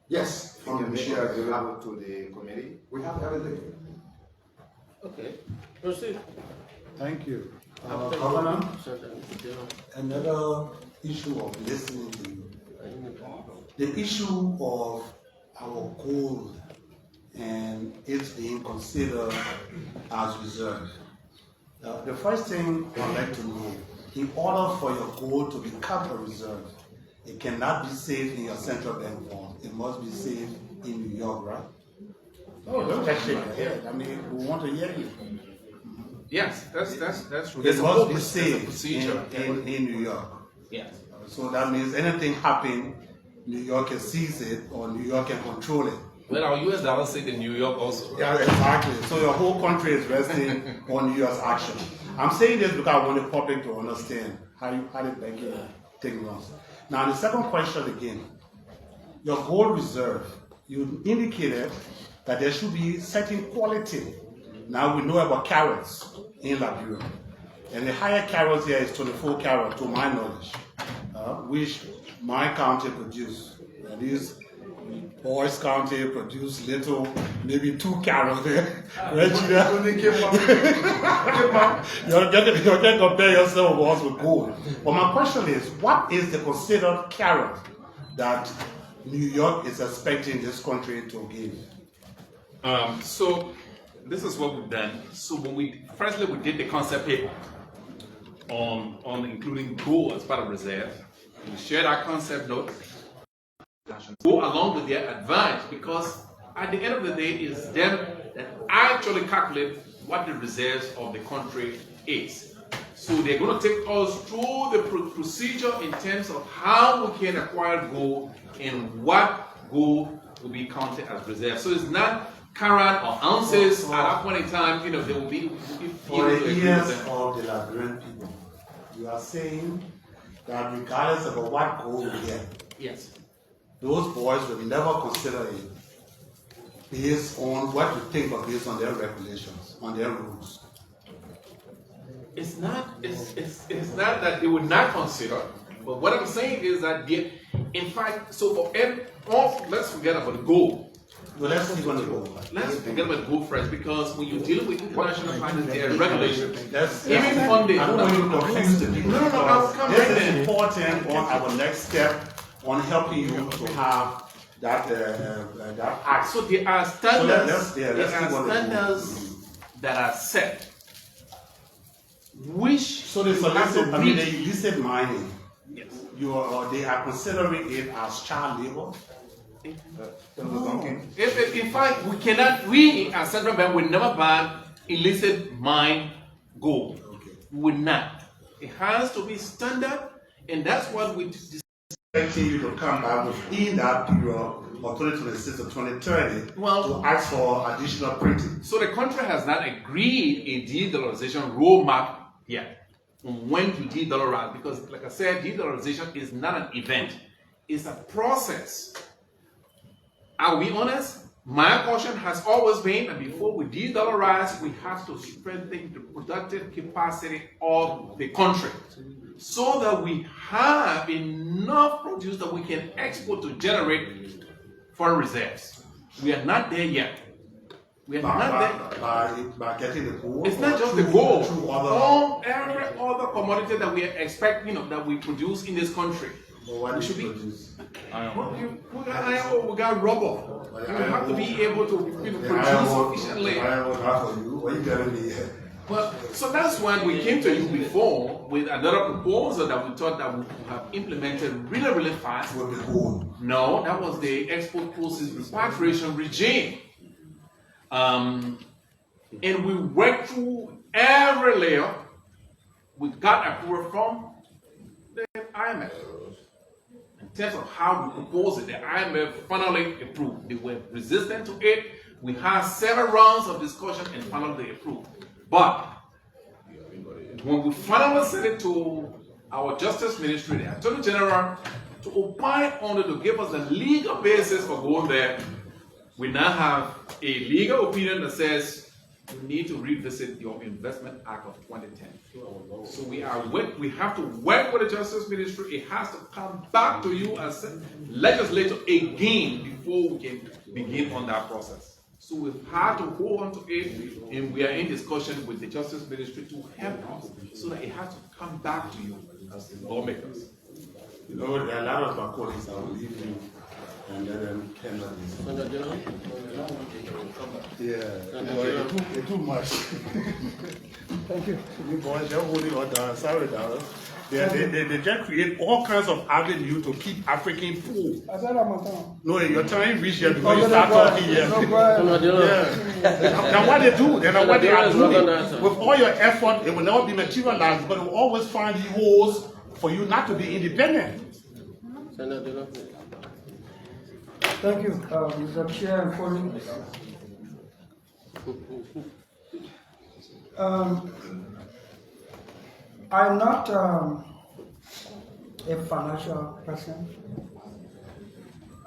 Yes, from the machine. Available to the committee? We have everything. Okay, proceed. Thank you. Governor, another issue of listening to you. The issue of our gold and it's being considered as reserve. The first thing I'd like to know, in order for your gold to be kept a reserve, it cannot be saved in your central bank vault. It must be saved in New York, right? Oh, don't just shake your head. I mean, we want to hear you. Yes, that's true. It must be saved in New York. Yes. So that means anything happen, New York can seize it or New York can control it. Well, our US dollar sit in New York also. Yeah, exactly. So your whole country is resting on New York's action. I'm saying this because I want the public to understand how the banking thing runs. Now, the second question again, your gold reserve, you indicated that there should be certain quality. Now we know about carats in Liberia, and the higher carats here is 24 carat to my knowledge, which my county produce. That is, Boyce County produce little, maybe 2 carats there. Right, you can compare yourself with us with gold. But my question is, what is the considered carat that New York is expecting this country to give? So this is what we've done. So when we did the concept paper on including gold as part of reserve. We shared our concept note. Go along with their advice, because at the end of the day, it's them that actually calculate what the reserves of the country is. So they're going to take us through the procedure in terms of how we can acquire gold and what gold will be counted as reserve. So it's not carat or ounces at that point in time. You know, they will be for the ears of the Liberian people. You are saying that regardless of what gold we get, yes, those boys will never consider it based on what you think, but based on their regulations, on their rules. It's not that they would not consider, but what I'm saying is that in fact, so for let's forget about the gold. Well, let's think on the gold. Let's forget about the gold first, because when you deal with international finance, there are regulations. Even funding. I don't want you to confuse the people. No, this is important on our next step on helping you to have that act. So there are standards. So let's there are standards that are set which So they solicit, I mean, they illicit mining. yes. They are considering it as child labor? In fact, we as central bank will never ban illicit mine gold. We will not. It has to be standard, and that's what we Expecting you to come back within that period of 2026 to 2030 to ask for additional printing. So the country has not agreed a de-dollarization roadmap yet on when to de-dollarize, because like I said, de-dollarization is not an event, it's a process. Are we honest? My caution has always been that before we de-dollarize, we have to strengthen the productive capacity of the country so that we have enough produce that we can export to generate foreign reserves. We are not there yet. We are not there. By getting the gold? It's not just the gold. Every other commodity that we expect, that we produce in this country. Well, what do you produce? We got iron ore, we got rubber. We have to be able to produce efficiently. Iron ore not for you. What are you telling me? Well, so that's when we came to you before with another proposal that we thought that we could have implemented really, really fast. With the gold? No, that was the export proceeds repatriation regime. And we went through every layer. We got approval from the IMF. In terms of how we propose it, the IMF finally approved. They were resistant to it. We had several rounds of discussion and finally they approved. But when we finally sent it to our Justice Ministry, the Attorney General, to opine on it, to give us the legal basis for going there, we now have a legal opinion that says you need to revisit your Investment Act of 2010. So we have to work with the Justice Ministry. It has to come back to you as a legislator again before we can begin on that process. So we've had to hold on to it, and we are in discussion with the Justice Ministry to help us so that it has to come back to you as lawmakers. There are a lot of my colleagues. I will leave you and let them handle this. Yeah, they're too much. Thank you. You boys, you're holding on down. Sorry, darling. They just create all kinds of avenues to keep African poor. No, your time reached here because you start talking here. Now what they do, what they are doing, with all your effort, it will never be materialized, but it will always find holes for you not to be independent. Thank you, Mr. Chair and colleagues. I'm not a financial person.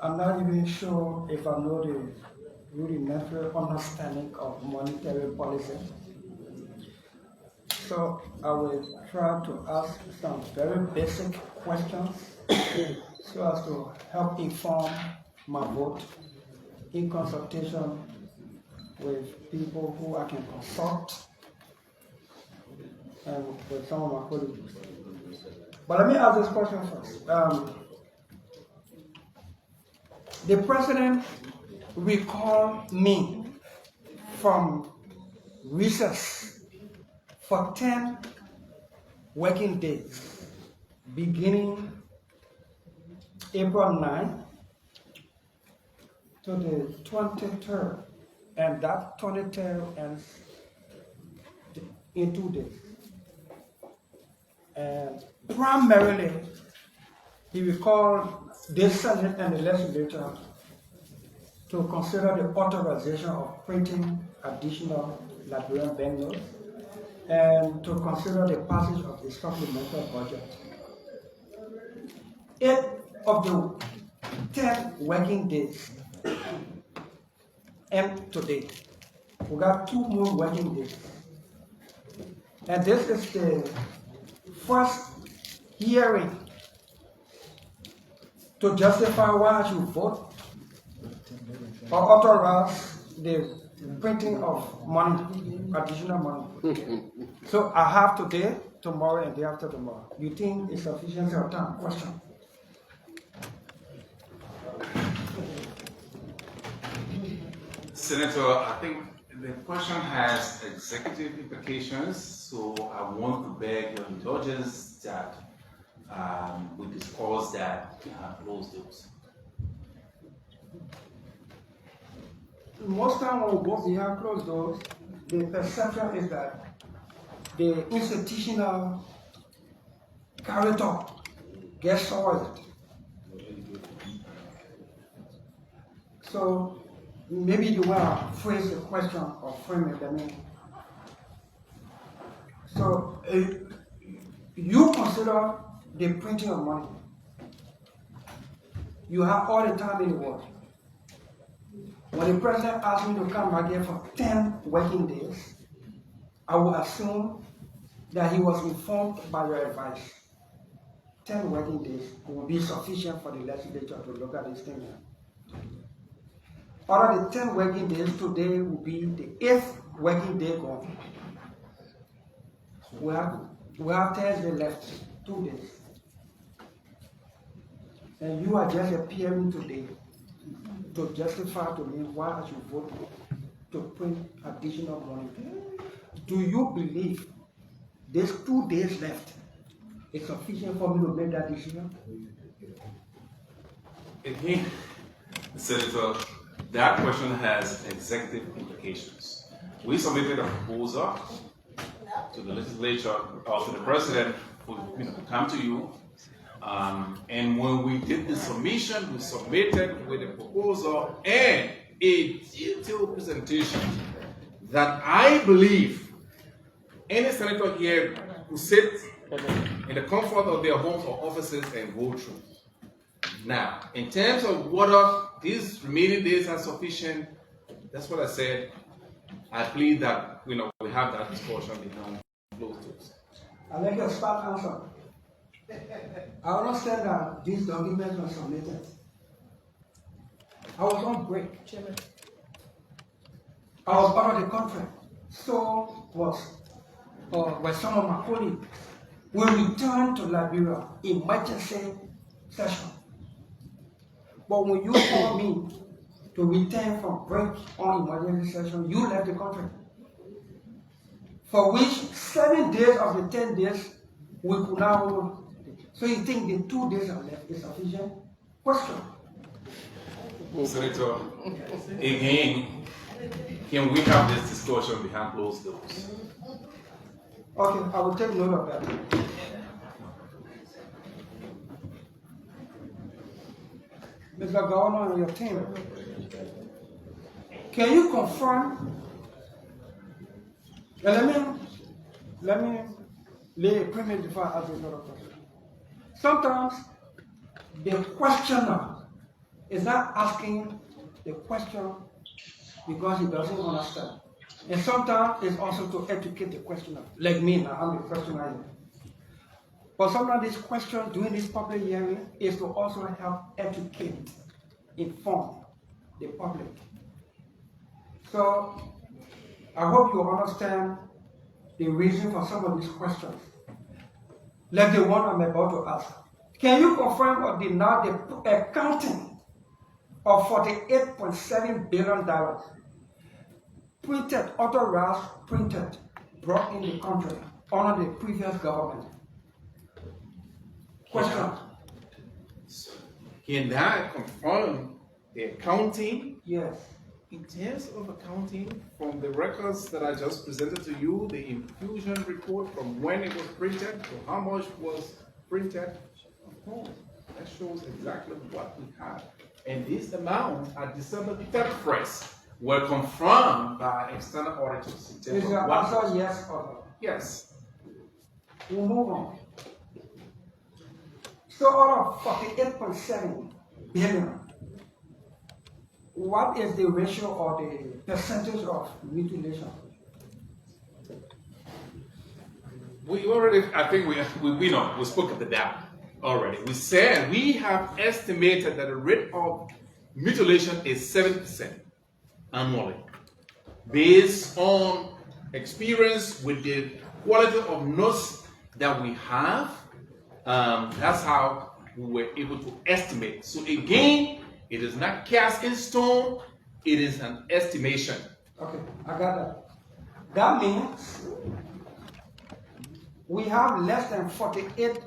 I'm not even sure if I know the rudimentary understanding of monetary policy. So I will try to ask some very basic questions so as to help inform my vote in consultation with people who I can consult and with some of my colleagues. But let me ask this question first. The president recalled me from recess for 10 working days, beginning April 9 to the 23rd, and that 23rd ends in 2 days. And primarily, he recalled the Senate and the legislature to consider the authorization of printing additional Liberian banknotes and to consider the passage of the supplemental budget. 8 of the 10 working days end today. We got 2 more working days. And this is the first hearing to justify why I should vote or authorize the printing of money, additional money. So I have today, tomorrow, and day after tomorrow. You think it's sufficient of time? Question. Senator, I think the question has executive implications. So I want to beg your indulgence that we discuss that behind closed doors. Most time when we go behind closed doors, the perception is that the institutional character gets soiled. So maybe the way I phrase the question or frame it, I mean. So you consider the printing of money. You have all the time in the world. When the president asked me to come back here for 10 working days, I would assume that he was informed by your advice. 10 working days will be sufficient for the legislature to look at this thing. Out of the 10 working days, today will be the 8th working day gone. We have Thursday left, 2 days. And you are just appearing today to justify to me why I should vote to print additional money. Do you believe there's 2 days left is sufficient for me to make that decision? Again, Senator, that question has executive implications. We submitted a proposal to the legislature, or to the president, to come to you. And when we did the submission, we submitted with a proposal and a detailed presentation that I believe any senator here who sits in the comfort of their homes or offices and go through. Now, in terms of whether these remaining days are sufficient, that's what I said. I plead that we have that discussion behind closed doors. I'll make a start answer. I understand that these documents were submitted. I was on break. Chairman. I was out of the country. So were some of my colleagues. We returned to Liberia, emergency session. But when you called me to return from break on emergency session, you left the country. For which 7 days of the 10 days we could now. So you think the 2 days are left is sufficient? Question. Senator, again, can we have this discussion behind closed doors? Okay, I will take note of that. Mr. Governor and your team, can you confirm? Let me lay a premise before I ask another question. Sometimes the questioner is not asking the question because he doesn't understand. And sometimes it's also to educate the questioner. Like me now, I'm the questioner. But sometimes this question during this public hearing is to also help educate, inform the public. So I hope you understand the reason for some of these questions. Like the one I'm about to ask. Can you confirm or deny the accounting of $48.7 billion printed, authorized, printed, brought in the country under the previous government? Question. Can I confirm the accounting? Yes. In terms of accounting, from the records that I just presented to you, the infusion report from when it was printed to how much was printed, of course, that shows exactly what we have. And these amounts at December 31st were confirmed by external auditors. Is your answer yes or no? Yes. We'll move on. So out of 48.7 billion, what is the ratio or the percentage of mutilation? We already, I think we know, we spoke of the data already. We said we have estimated that the rate of mutilation is 7% annually. Based on experience with the quality of notes that we have, that's how we were able to estimate. So again, it is not cast in stone, it is an estimation. Okay, I got that. That means we have less than 48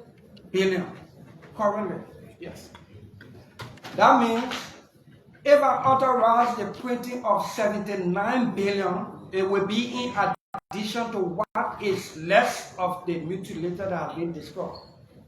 billion currently. Yes. That means if I authorize the printing of 79 billion, it will be in addition to what is less of the mutilated that have been destroyed.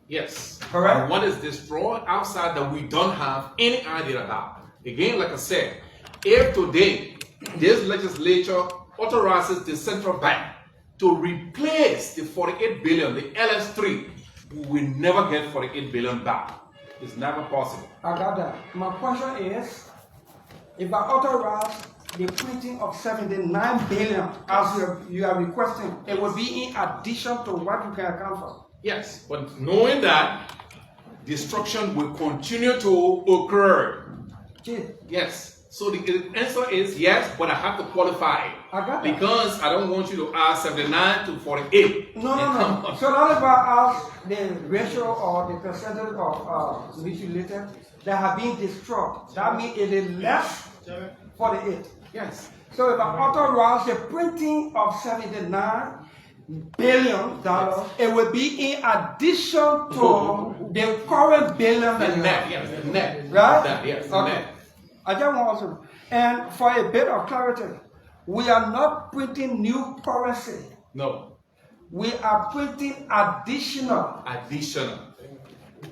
Yes. Correct. And what is destroyed outside that we don't have any idea about. Again, like I said, if today this legislature authorizes the central bank to replace the 48 billion, the LS3, we will never get 48 billion back. It's never possible. I got that. My question is, if I authorize the printing of 79 billion as you are requesting, it will be in addition to what you can account for. Yes, but knowing that destruction will continue to occur. Yes. So the answer is yes, but I have to qualify it. I got that. Because I don't want you to ask 79 to 48. No. So that is why I ask the ratio or the percentage of mutilated that have been destroyed. That means it is less 48. Yes. So if I authorize the printing of 79 billion dollars, it will be in addition to the current billion. The net, yes, the net. Right? That, yes, the Okay. net. I just want to, and for a bit of clarity, we are not printing new currency. No. We are printing additional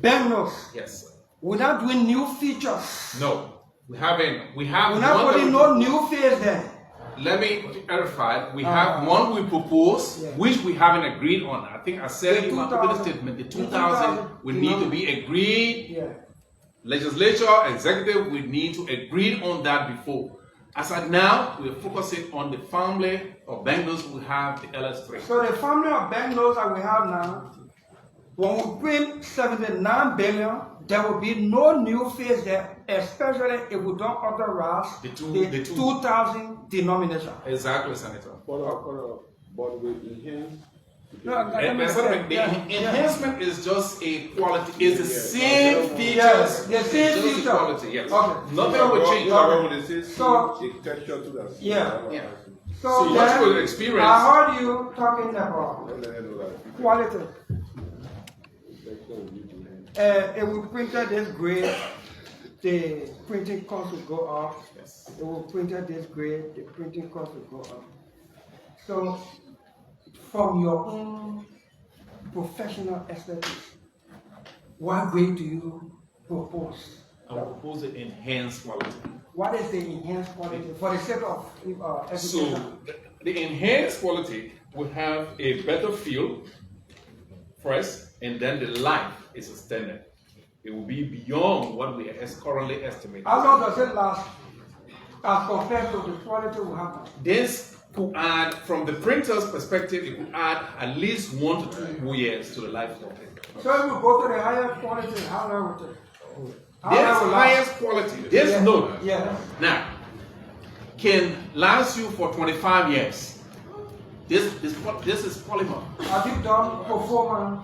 banknotes. Yes. We're not doing new features. No. We haven't. We have. We're not putting no new face there. Let me clarify. We have one we propose, which we haven't agreed on. I think I said in my opening statement, the 2000 will need to be agreed. Yeah. Legislature, executive, we need to agree on that before. As of now, we're focusing on the family of banknotes we have, the LS3. So the family of banknotes that we have now, when we print 79 billion, there will be no new face there, especially if we don't authorize the 2000 denomination. Exactly, Senator. But we enhance. The enhancement is just a quality, it's the same features. Yes, the same just feature. Quality, yes. Okay. Nothing will change. So, yeah. So much for the experience. I heard you talking about quality. If we printed this grade, the printing cost will go up. Yes. If we printed this grade, the printing cost will go up. So, from your own professional expertise, what grade do you propose? I will propose the enhanced quality. What is the enhanced quality for the sake of education? So, the enhanced quality will have a better feel first, and then the life is extended. It will be beyond what we are currently estimating. How long does it last as compared to the quality we have now? This could add, from the printer's perspective, it could add at least 1 to 2 years to the life of it. So if we go to the higher quality, how long will it take? This highest quality, this note, now, can last you for 25 years. This is polymer. Have you done performance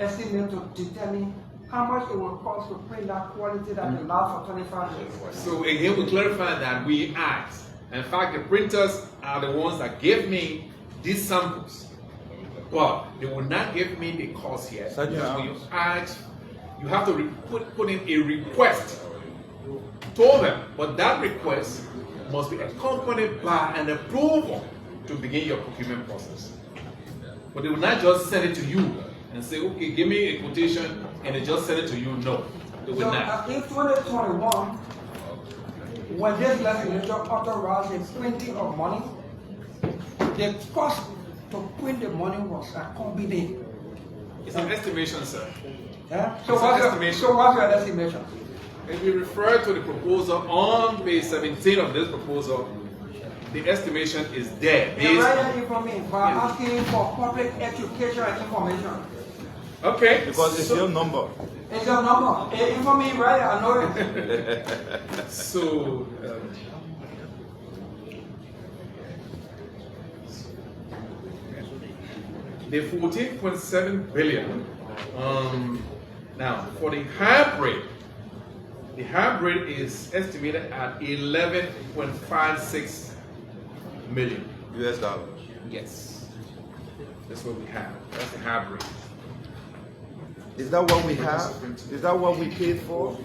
estimate to determine how much it will cost to print that quality that can last for 25 years? So again, we clarify that we asked. In fact, the printers are the ones that gave me these samples, but they will not give me the cost yet. So you ask, you have to put in a request to them, but that request must be accompanied by an approval to begin your procurement process. But they will not just send it to you and say, okay, give me a quotation, and they just send it to you. No, they will not. In 2021, when this legislature authorized the printing of money, the cost to print the money was a combination. It's an estimation, sir. Yeah? So what's your estimation? If we refer to the proposal on page 17 of this proposal, the estimation is there. By asking for public education and information. Okay. Because it's your number. It's your number. Inform me, right? I know it. So, the 14.7 billion. Now, for the hybrid is estimated at 11.56 million US dollars. Yes. That's what we have. That's the hybrid. Is that what we have? Is that what we paid for?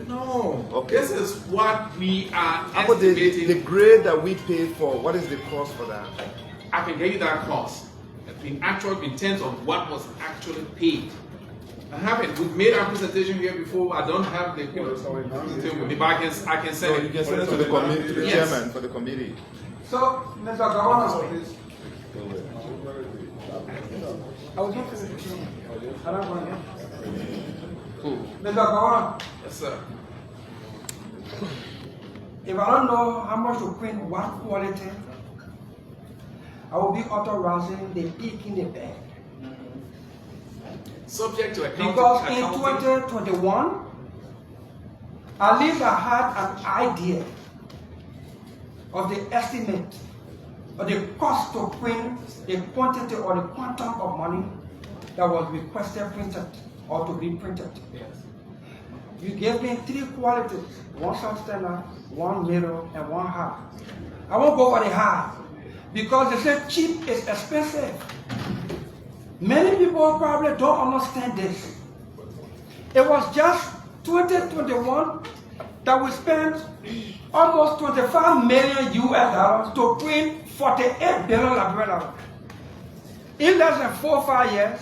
No. Okay. This is what we are How about estimating. the grade that we paid for? What is the cost for that? I can get you that cost in terms of what was actually paid. I haven't. We've made our presentation here before. I don't have the presentation with me, but I can send it. You can send it to the committee, to the Yes. chairman for the committee. So, Mr. Governor, please. I was not finished. I don't want to. Mr. Governor, Yes, sir. if I don't know how much to print one quality, I will be authorizing the peak in the bag. Subject to accounting. Because in 2021, at least I had an idea of the estimate of the cost to print the quantity or the quantum of money that was requested printed or to be printed. Yes. You gave me 3 qualities, one substandard, one middle, and one high. I won't go for the high because they say cheap is expensive. Many people probably don't understand this. It was just 2021 that we spent almost 25 million US dollars to print 48 billion Liberian dollars. In less than 4 or 5 years,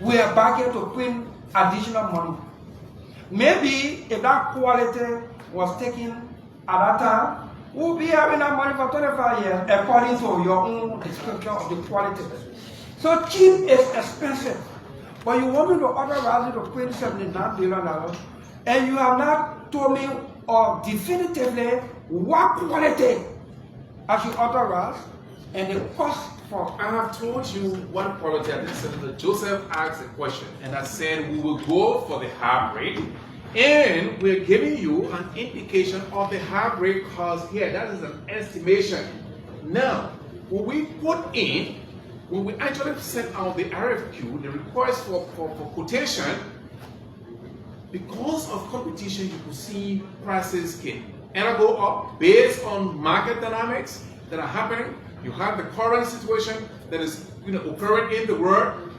we are back here to print additional money. Maybe if that quality was taken at that time, we'll be having that money for 25 years according to your own description of the quality. So cheap is expensive. But you want me to authorize you to print $79 billion, and you have not told me or definitively what quality I should authorize and the cost for. I have told you what quality. I think Senator Joseph asked a question, and I said we will go for the hybrid, and we're giving you an indication of the hybrid cost here. That is an estimation. Now, when we actually sent out the RFQ, the request for quotation, because of competition, you could see prices can either go up based on market dynamics that are happening. You have the current situation that is occurring in the world.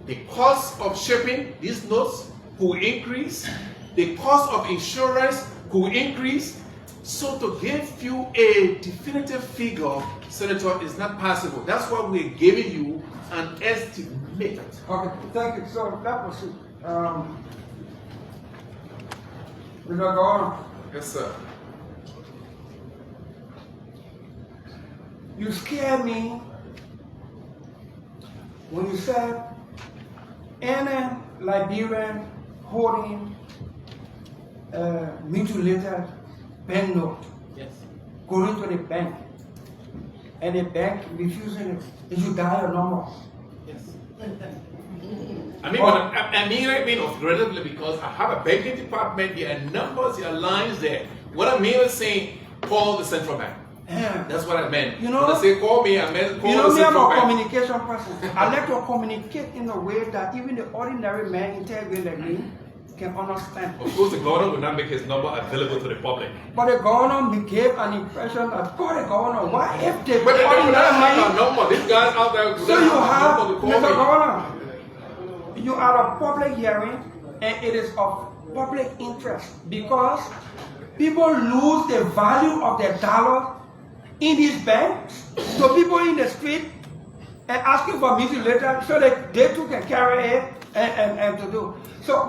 The cost of shipping these notes could increase. The cost of insurance could increase. So to give you a definitive figure, Senator, is not possible. That's why we're giving you an estimate. Okay, thank you. So that was it. Mr. Governor, Yes, sir. you scared me when you said any Liberian holding mutilated banknote going to the bank and the bank refusing it, it should die or no more. Yes. I mean relatively because I have a banking department, there are numbers, there are lines there. What I mean is saying call the central bank. Yeah. That's what I meant. You know, when I say call me, I meant call the me, I'm central a bank. communication person. I like to communicate in a way that even the ordinary man integrated like me can understand. Of course, the governor will not make his number available to the public. But the governor gave an impression that, God, the governor, why if the But they don't ordinary have man... a number. These guys out there So you have, number to call Mr. me. Governor, you are a public hearing and it is of public interest because people lose the value of their dollar in these banks. So people in the street and asking for mutilated so that they too can carry it and to do. So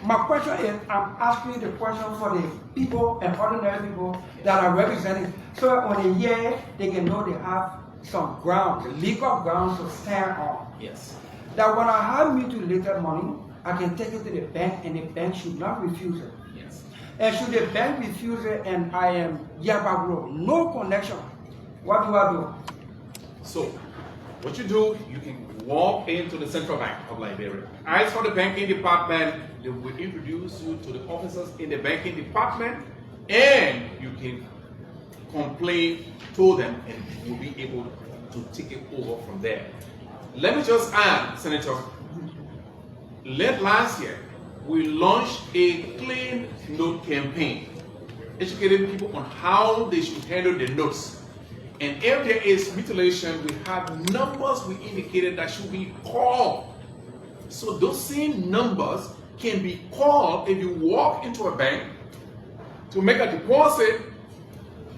my question is, I'm asking the question for the people and ordinary people that are representing, so that when they hear, they can know they have some grounds, legal grounds to stand on. Yes. That when I have mutilated money, I can take it to the bank and the bank should not refuse it. Yes. And should the bank refuse it and I am Yabagro, no connection, what do I do? So, what you do, you can walk into the Central Bank of Liberia. Ask for the banking department, they will introduce you to the officers in the banking department, and you can complain to them and you'll be able to take it over from there. Let me just add, Senator, late last year, we launched a clean note campaign, educating people on how they should handle their notes. And if there is mutilation, we have numbers we indicated that should be called. So those same numbers can be called if you walk into a bank to make a deposit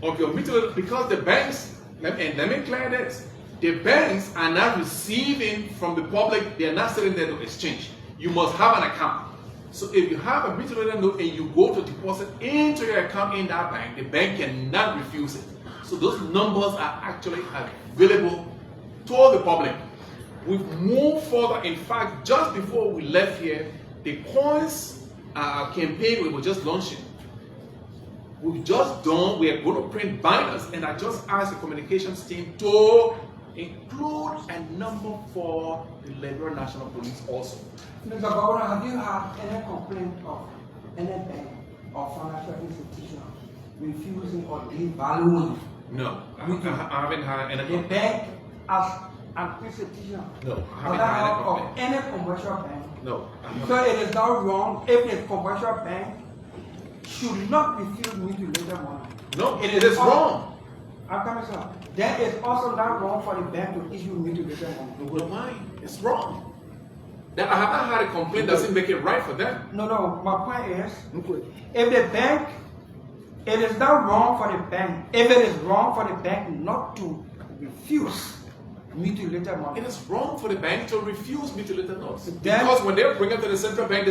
of your mutilated, because the banks, let me clear this, the banks are not receiving from the public, they are not sitting there to exchange. You must have an account. So if you have a mutilated note and you go to deposit into your account in that bank, the bank cannot refuse it. So those numbers are actually available to the public. We've moved further. In fact, just before we left here, the coins campaign we were just launching. We've just done, we are going to print binders, and I just asked the communications team to include a number for the Liberian National Police also. Mr. Governor, have you had any complaint of any bank or financial institution refusing or devaluing? No, I haven't had any The bank as an institution? No, I haven't had any complaint. Of any commercial bank? No. So it is not wrong if a commercial bank should not refuse mutilated money? No, it is wrong. I'm coming, sir. Then it's also not wrong for the bank to issue mutilated money. No, why? It's wrong. That I have not had a complaint doesn't make it right for them. No, my point is, if the bank, it is not wrong for the bank, if it is wrong for the bank not to refuse mutilated money. It is wrong for the bank to refuse mutilated notes. Because when they bring it to the central bank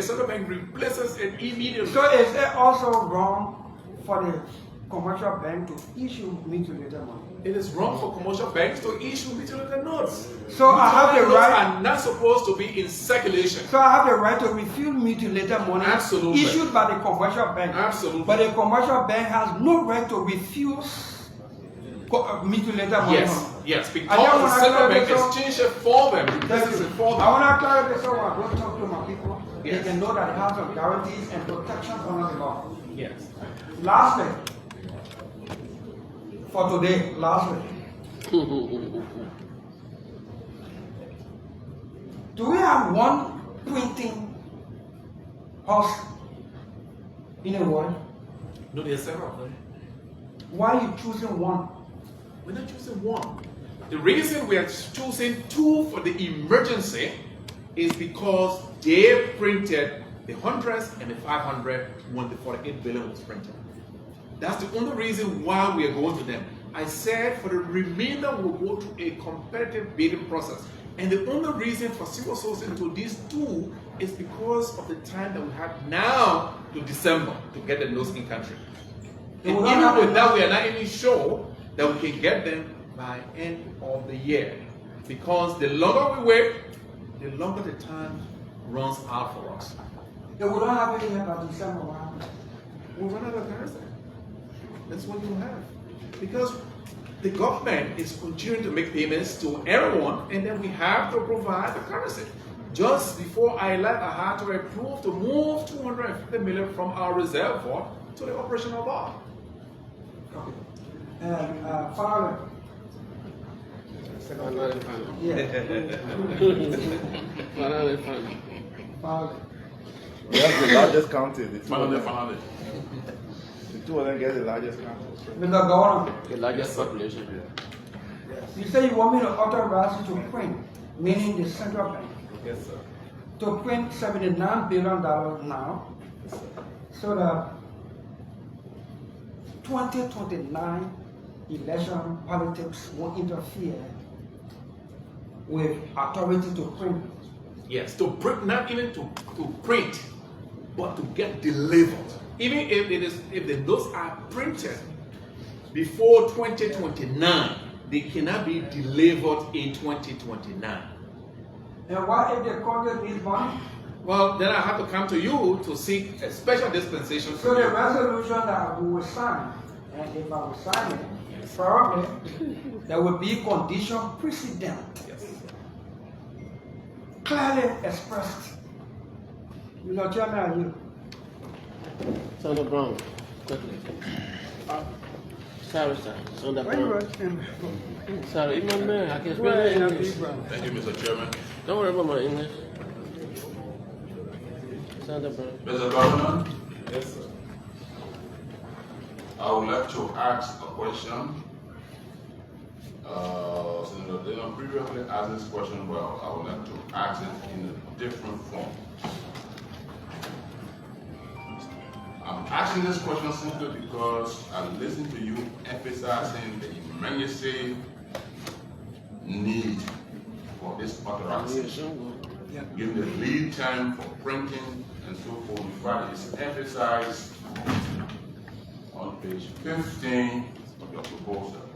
replaces it immediately. So is it also wrong for the commercial bank to issue mutilated money? It is wrong for commercial banks to issue mutilated notes. So I have the right. Are not supposed to be in circulation. So I have the right to refuse mutilated money. Absolutely. Issued by the commercial bank. Absolutely. But the commercial bank has no right to refuse mutilated money. Yes, because the central bank exchange it for them. Replaces it for them. I want to clarify so when I go talk to my people, they can know that they have some guarantees and protections under the law. Yes. Lastly, for today, lastly. Do we have one printing house in the world? No, there are several. Why are you choosing one? We're not choosing one. The reason we are choosing two for the emergency is because they printed the 100s and the 500 when the 48 billion was printed. That's the only reason why we are going to them. I said for the remainder we'll go through a competitive bidding process. And the only reason for single sourcing to these two is because of the time that we have now to December to get the notes in country. And even with that, we are not even sure that we can get them by end of the year. Because the longer we wait, the longer the time runs out for us. They will not have it here by December. We'll run out of currency. That's what you have. Because the government is continuing to make payments to everyone, and then we have to provide the currency. Just before I left, I had to approve to move 250 million from our reserve fund to the operational bar. Okay. And finally, That's the largest county. Finally. The two of them get the largest county. Mr. Governor, The largest population. you say you want me to authorize you to print, meaning the central bank, Yes, sir. to print $79 billion now, so that 2029 election politics won't interfere with authority to print. Yes, to print, not even to print, but to get delivered. Even if the notes are printed before 2029, they cannot be delivered in 2029. And what if the Congress needs money? Well, then I have to come to you to seek a special dispensation So from the you. resolution that we will sign, and if I will sign it, probably there will be condition precedent. Yes. Clearly expressed. Mr. Chairman, and you. Senator Brown, quickly. Sorry, sir. Senator Brown. Sorry, even man, I can speak English. Thank you, Mr. Chairman. Don't worry about my English. Senator Brown. Mr. Governor, Yes, sir. I would like to ask a question Senator Dillon previously asked this question, well, I would like to ask it in a different form. I'm asking this question simply because I listened to you emphasizing the emergency need for this authorization, given the lead time for printing and so forth. In fact, it's emphasized on page 15 of your proposal,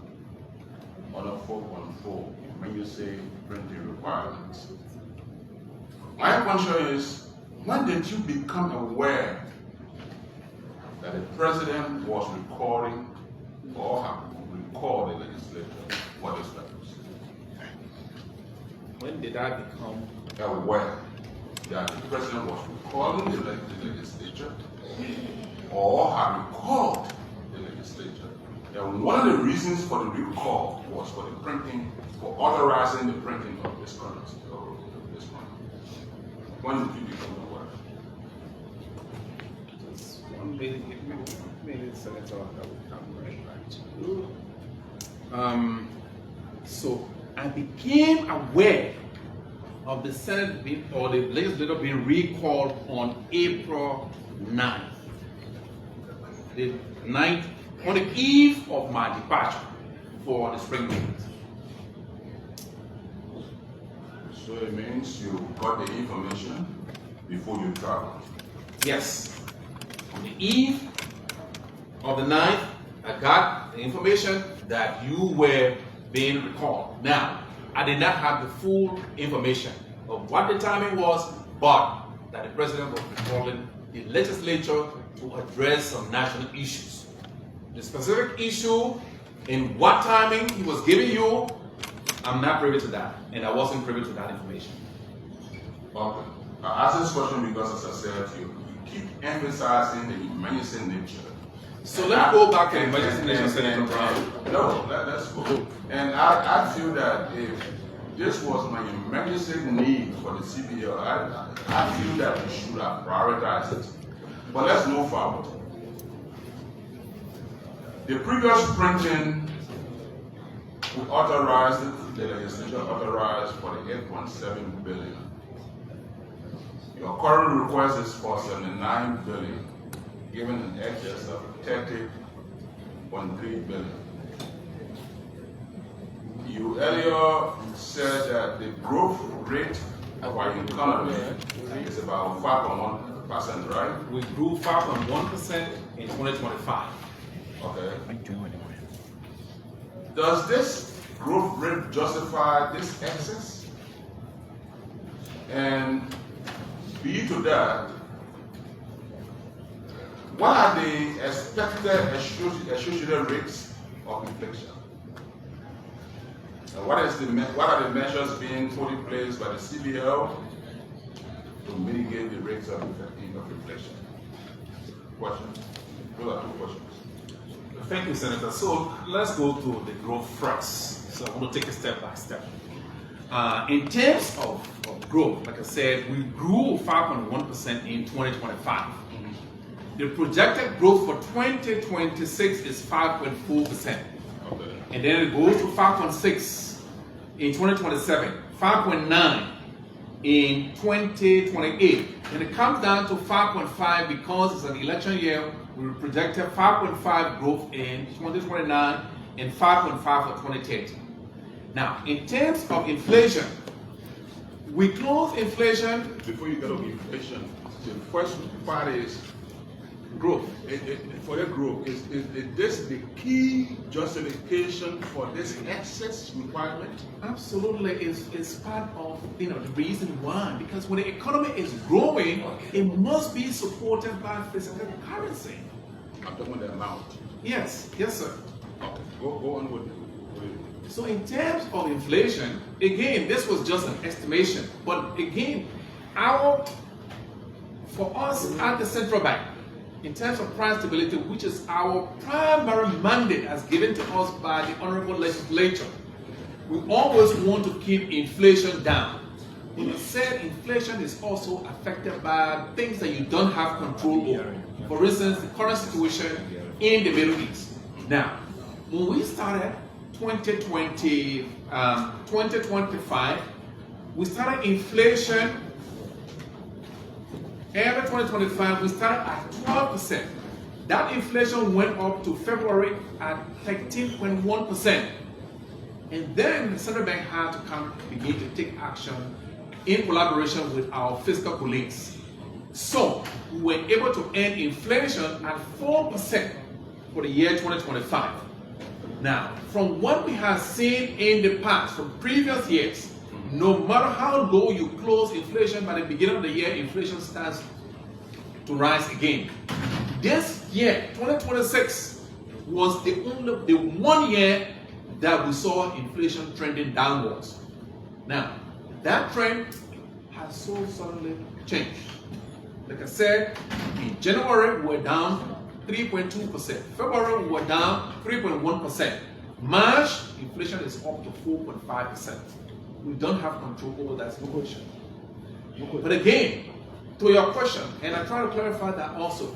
under 4.4, emergency printing requirements. My question is, when did you become aware that the president was recording or had recorded the legislature for this purpose? When did I become aware that the president was recording the legislature or had recalled the legislature? And one of the reasons for the recall was for the printing, for authorizing the printing of this currency or this money. When did you become aware? Maybe Senator that would come right. So I became aware of the Senate being, or the legislature being recalled on April 9th. The 9th, on the eve of my departure for the spring meetings. So it means you got the information before you traveled? Yes. On the eve of the 9th, I got the information that you were being recalled. Now, I did not have the full information of what the timing was, but that the president was recalling the legislature to address some national issues. The specific issue in what timing he was giving you, I'm not privy to that, and I wasn't privy to that information. Okay. I ask this question because, as I said, you keep emphasizing the emergency nature. So let's go back to the emergency nature, Senator Brown. No, let's go. And I feel that if this was my emergency need for the CBL, I feel that we should have prioritized it. But let's move forward. The previous printing, we authorized, the legislature authorized for the 8.7 billion. Your current request is for 79 billion, given an excess of 30.3 billion. You earlier said that the growth rate of our economy is about 5.1%, right? We grew 5.1% in 2025. Okay. Does this growth rate justify this excess? And be to that, what are the expected associated rates of inflation? And what are the measures being put in place by the CBL to mitigate the rates of inflation? Question. Those are two questions. Thank you, Senator. So let's go to the growth first. So I'm going to take it step by step. In terms of growth, like I said, we grew 5.1% in 2025. The projected growth for 2026 is 5.4%. Okay. And then it goes to 5.6 in 2027, 5.9 in 2028. And it comes down to 5.5 because it's an election year. We projected 5.5 growth in 2029 and 5.5 for 2030. Now, in terms of inflation, we close inflation. Before you get to inflation, the first part is growth. For the growth, is this the key justification for this excess requirement? Absolutely, it's part of the reason why. Because when the economy is growing, it must be supported by physical currency. I'm talking about the amount. Yes, sir. Okay. Go on with it. So in terms of inflation, again, this was just an estimation. But again, for us at the central bank, in terms of price stability, which is our primary mandate as given to us by the honorable legislature, we always want to keep inflation down. When you said inflation is also affected by things that you don't have control over. For instance, the current situation in the Middle East. Now, when we started 2025, we started inflation. Every 2025, we started at 12%. That inflation went up to February at 13.1%. And then the central bank had to begin to take action in collaboration with our fiscal colleagues. So we were able to end inflation at 4% for the year 2025. Now, from what we have seen in the past, from previous years, no matter how low you close inflation, by the beginning of the year, inflation starts to rise again. This year, 2026, was the one year that we saw inflation trending downwards. Now, that trend has so suddenly changed. Like I said, in January, we were down 3.2%. February, we were down 3.1%. March, inflation is up to 4.5%. We don't have control over that situation. But again, to your question, and I try to clarify that also,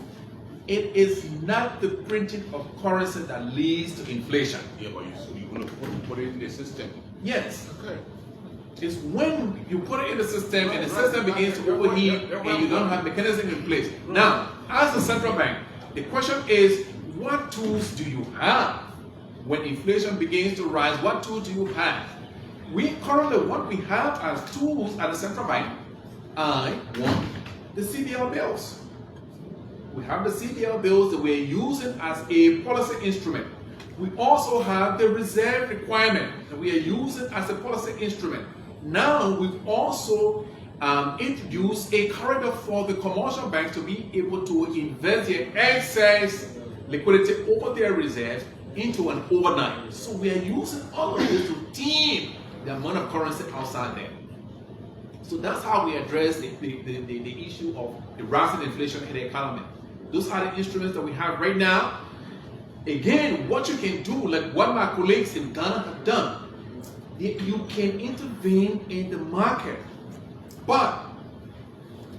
it is not the printing of currency that leads to inflation. Yeah, but you're going to put it in the system. Yes. Okay. It's when you put it in the system and the system begins to overheat and you don't have mechanism in place. Now, as a central bank, the question is, what tools do you have when inflation begins to rise? What tools do you have? We currently, what we have as tools at the central bank, the CBL bills. We have the CBL bills that we're using as a policy instrument. We also have the reserve requirement that we are using as a policy instrument. Now we've also introduced a corridor for the commercial banks to be able to invest their excess liquidity over their reserves into an overnight. So we are using all of this to tame the amount of currency outside there. So that's how we address the issue of the rising inflation in the economy. Those are the instruments that we have right now. Again, what you can do, like what my colleagues in Ghana have done, you can intervene in the market, but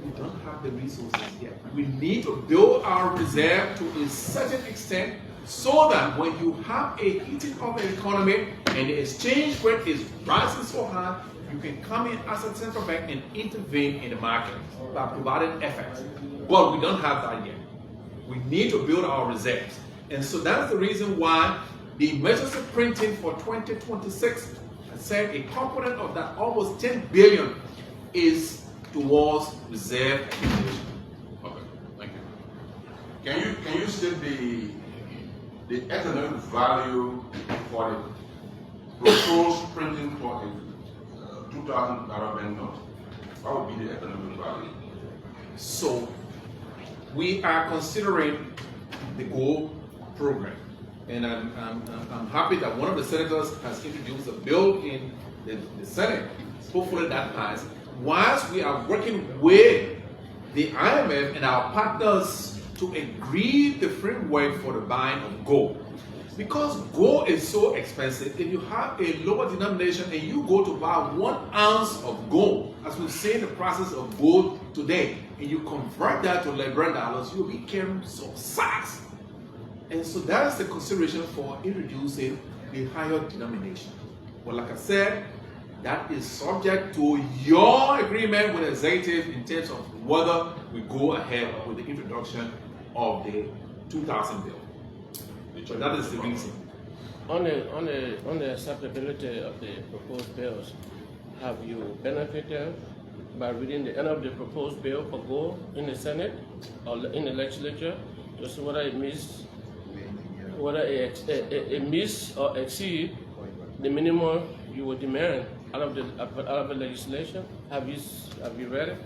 we don't have the resources yet. We need to build our reserve to a certain extent so that when you have a heating of the economy and the exchange rate is rising so high, you can come in as a central bank and intervene in the market by providing FX. But we don't have that yet. We need to build our reserves. And so that's the reason why the emergency printing for 2026, I said a component of that almost 10 billion is towards reserve accumulation. Okay, thank you. Can you state the economic value for the proposed printing for a $2,000 banknote? What would be the economic value? So we are considering the GO program, and I'm happy that one of the senators has introduced a bill in the Senate. Hopefully that passes. Whilst we are working with the IMF and our partners to agree the framework for the buying of gold. Because gold is so expensive, if you have a lower denomination and you go to buy 1 ounce of gold, as we see in the process of gold today, and you convert that to Liberian dollars, you'll be carrying some sacks. And so that is the consideration for introducing the higher denomination. But like I said, that is subject to your agreement with the executive in terms of whether we go ahead with the introduction of the 2000 bill. So that is the reason. On the acceptability of the proposed bills, have you benefited by reading the end of the proposed bill for gold in the Senate or in the legislature to see whether it meets or exceed the minimum you would demand out of the legislation? Have you read it?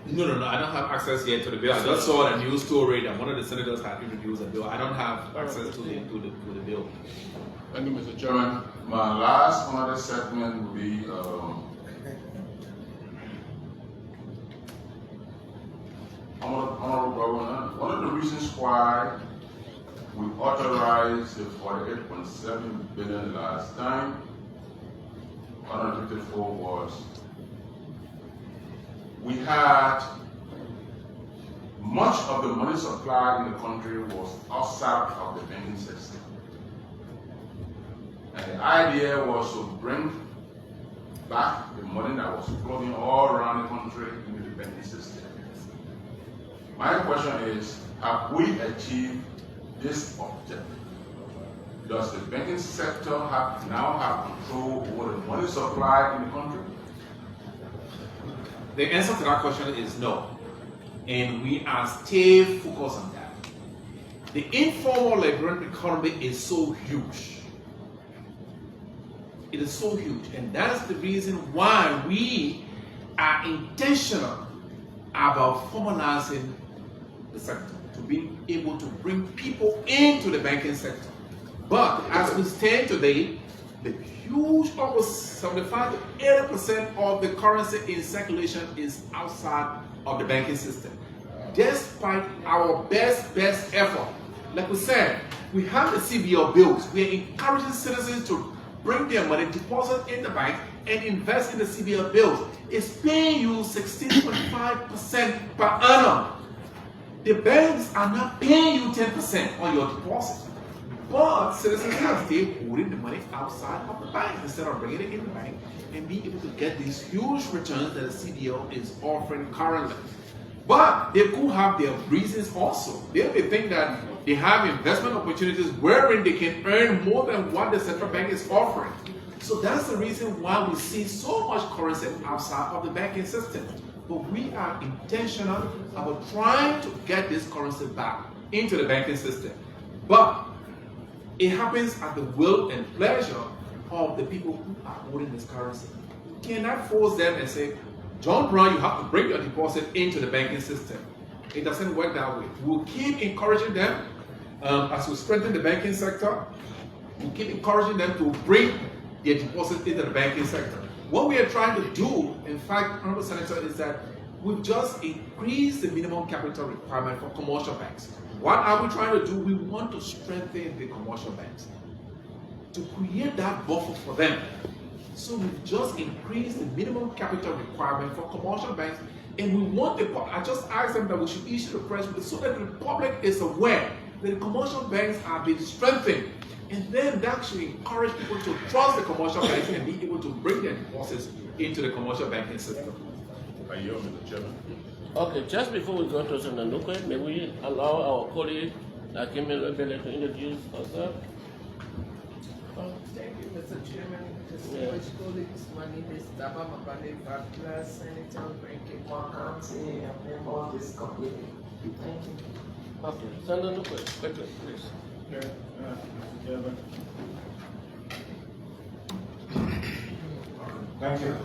No, I don't have access yet to the bill. I just saw a news story that one of the senators had introduced a bill. I don't have access to the bill. Thank you, Mr. Chairman. My last another segment will be Honorable Governor, one of the reasons why we authorized the 48.7 billion last time, 154 was we had much of the money supply in the country was outside of the banking system. And the idea was to bring back the money that was flowing all around the country into the banking system. My question is, have we achieved this objective? Does the banking sector now have control over the money supply in the country? The answer to that question is no. And we are still focused on that. The informal Liberian economy is so huge. It is so huge. And that's the reason why we are intentional about formalizing the sector, to be able to bring people into the banking sector. But as we stand today, the huge, almost 75 to 80% of the currency in circulation is outside of the banking system. Despite our best effort, like we said, we have the CBO bills. We are encouraging citizens to bring their money, deposit in the bank, and invest in the CBO bills. It's paying you 16.5% per annum. The banks are not paying you 10% on your deposit. But citizens are still holding the money outside of the bank instead of bringing it in the bank and being able to get these huge returns that the CBO is offering currently. But they could have their reasons also. They may think that they have investment opportunities wherein they can earn more than what the central bank is offering. So that's the reason why we see so much currency outside of the banking system. But we are intentional about trying to get this currency back into the banking system. But it happens at the will and pleasure of the people who are holding this currency. You cannot force them and say, John Brown, you have to bring your deposit into the banking system. It doesn't work that way. We'll keep encouraging them as we strengthen the banking sector. We'll keep encouraging them to bring their deposit into the banking sector. What we are trying to do, in fact, Honorable Senator, is that we've just increased the minimum capital requirement for commercial banks. What are we trying to do? We want to strengthen the commercial banks to create that buffer for them. So we've just increased the minimum capital requirement for commercial banks, and we want the public. I just asked them that we should issue a press release so that the public is aware that the commercial banks are being strengthened, and then that should encourage people to trust the commercial banks and be able to bring their deposits into the commercial banking system. Are you, Mr. Chairman? Okay, just before we go to Senator Nukwe, may we allow our colleague, Akim Elebele, to introduce herself? Thank you, Mr. Chairman. Distinguished colleagues, my name is Daba Mabale Bakula, Senator Ranking County, and member of this committee. Thank you. Okay, Senator Nukwe, quickly, please. Thank you.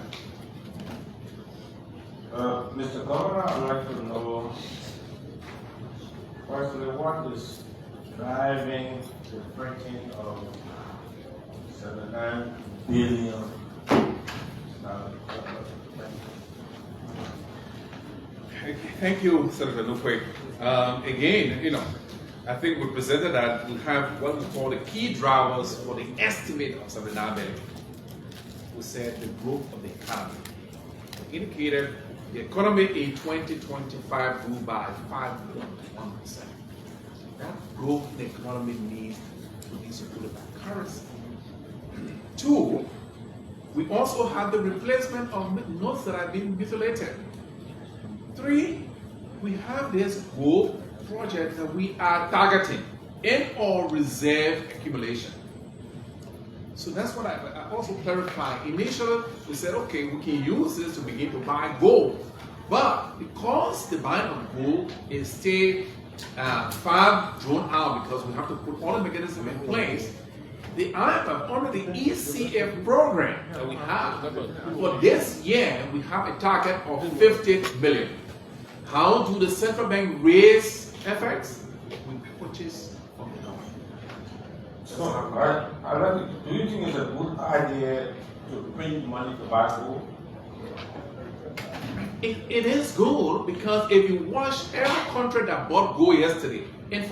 Mr. Governor, I'd like to know, firstly, what is driving the printing of 79 billion Thank you, Senator Nukwe. Again, I think we presented that we have what we call the key drivers for the estimate of 79 billion. We said the growth of the economy. We indicated the economy in 2025 grew by 5.1%. That growth in the economy needs to be supported by currency. 2, we also have the replacement of notes that have been mutilated. 3, we have this growth project that we are targeting in our reserve accumulation. So that's what I also clarified. Initially, we said, okay, we can use this to begin to buy gold. But because the buying of gold is still far drawn out because we have to put all the mechanisms in place, the IMF, under the ECF program that we have, for this year, we have a target of 50 billion. How do the central bank raise FX? We purchase from the government. So, do you think it's a good idea to print money to buy gold? It is good because if you watch every country that bought gold yesterday, and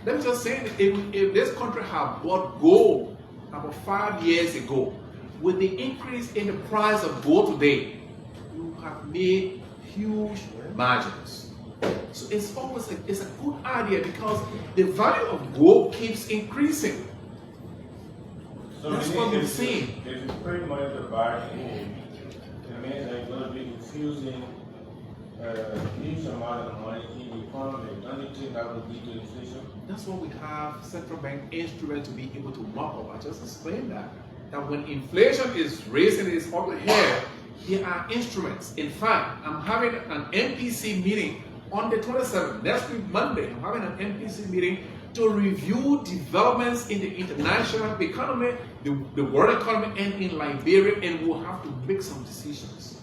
let me just say, if this country had bought gold about 5 years ago, with the increase in the price of gold today, you have made huge margins. So it's always it's a good idea because the value of gold keeps increasing. So That's what we've seen. If you print money to buy gold, it means that you're going to be infusing a huge amount of money in the economy. Don't you think that would lead to inflation? That's what we have central bank instruments to be able to mop up. I just explained that. That when inflation is raising its ugly head, there are instruments. In fact, I'm having an MPC meeting on the 27th, next week, Monday. I'm having an MPC meeting to review developments in the international economy, the world economy, and in Liberia, and we'll have to make some decisions.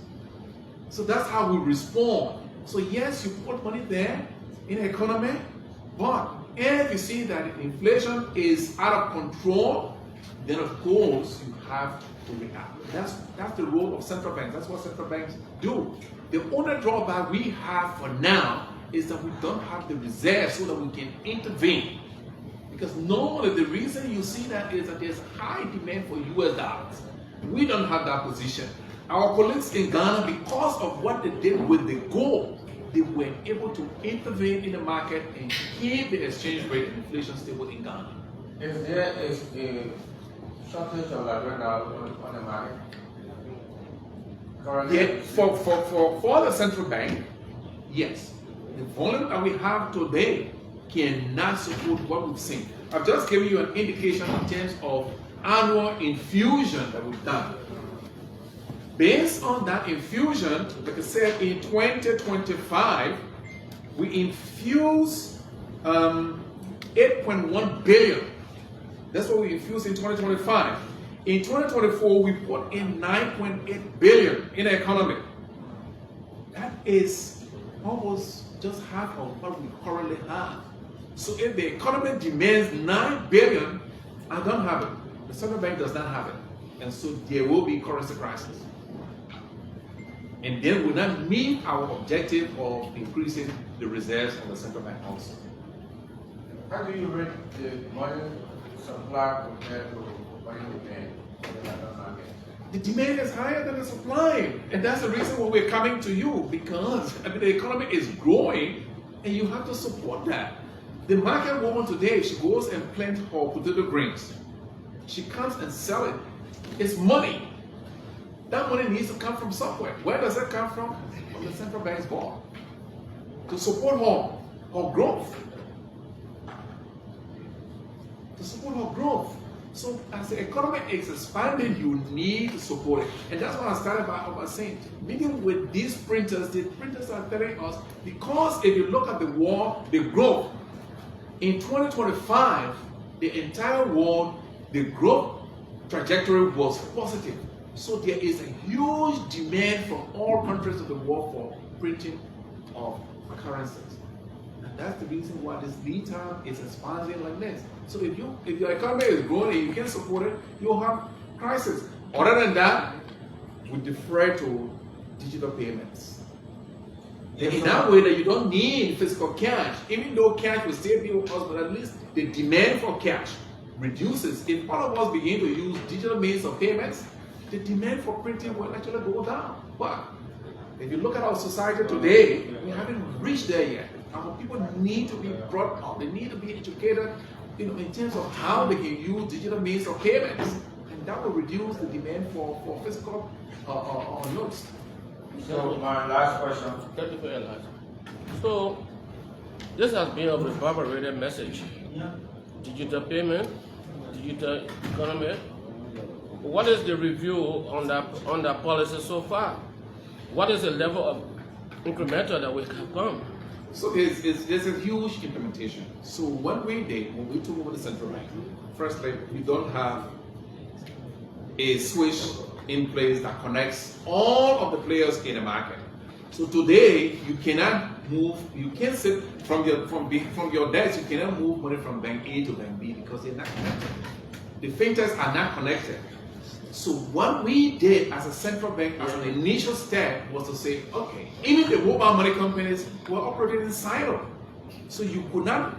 So that's how we respond. So yes, you put money there in the economy, but if you see that inflation is out of control, then of course you have to react. That's the role of central banks. That's what central banks do. The only drawback we have for now is that we don't have the reserves so that we can intervene. Because normally the reason you see that is that there's high demand for US dollars. We don't have that position. Our colleagues in Ghana, because of what they did with the gold, they were able to intervene in the market and keep the exchange rate and inflation stable in Ghana. If there is a shortage of Liberian dollars on the market, Yeah, for the central bank, yes. The volume that we have today cannot support what we've seen. I've just given you an indication in terms of annual infusion that we've done. Based on that infusion, like I said, in 2025, we infused 8.1 billion. That's what we infused in 2025. In 2024, we put in 9.8 billion in the economy. That is almost just half of what we currently have. So if the economy demands 9 billion, I don't have it. The central bank does not have it. And so there will be currency crisis. And then we not meet our objective of increasing the reserves of the central bank also. how do you rate the money supply compared to money demand in the Liberian market? The demand is higher than the supply. And that's the reason why we're coming to you, because the economy is growing and you have to support that. The market woman today, she goes and plants her potato grains. She comes and sells it. It's money. That money needs to come from somewhere. Where does it come from? From the central bank's board. To support her growth. To support her growth. So as the economy is expanding, you need to support it. And that's what I started by saying. Meeting with these printers, the printers are telling us, because if you look at the world, the growth, in 2025, the entire world, the growth trajectory was positive. So there is a huge demand from all countries of the world for printing of currencies. And that's the reason why this lead time is expanding like this. So if your economy is growing and you can support it, you'll have crisis. Other than that, we defer to digital payments. In that way that you don't need physical cash, even though cash will still be with us, but at least the demand for cash reduces. If all of us begin to use digital means of payments, the demand for printing will actually go down. But if you look at our society today, we haven't reached there yet. Our people need to be brought up. They need to be educated, in terms of how they can use digital means of payments, and that will reduce the demand for physical notes. So my last question. Thank you for your last. So this has been a reverberated message. Digital payment, digital economy. What is the review on that policy so far? What is the level of incremental that we have come? So there's a huge implementation. So what we did when we took over the central bank, firstly, we don't have a switch in place that connects all of the players in the market. So today you cannot move, you can't sit from your desk, you cannot move money from bank A to bank B because they're not connected. The fintechs are not connected. So what we did as a central bank as an initial step was to say, okay, even the mobile money companies were operating in silo. So you could not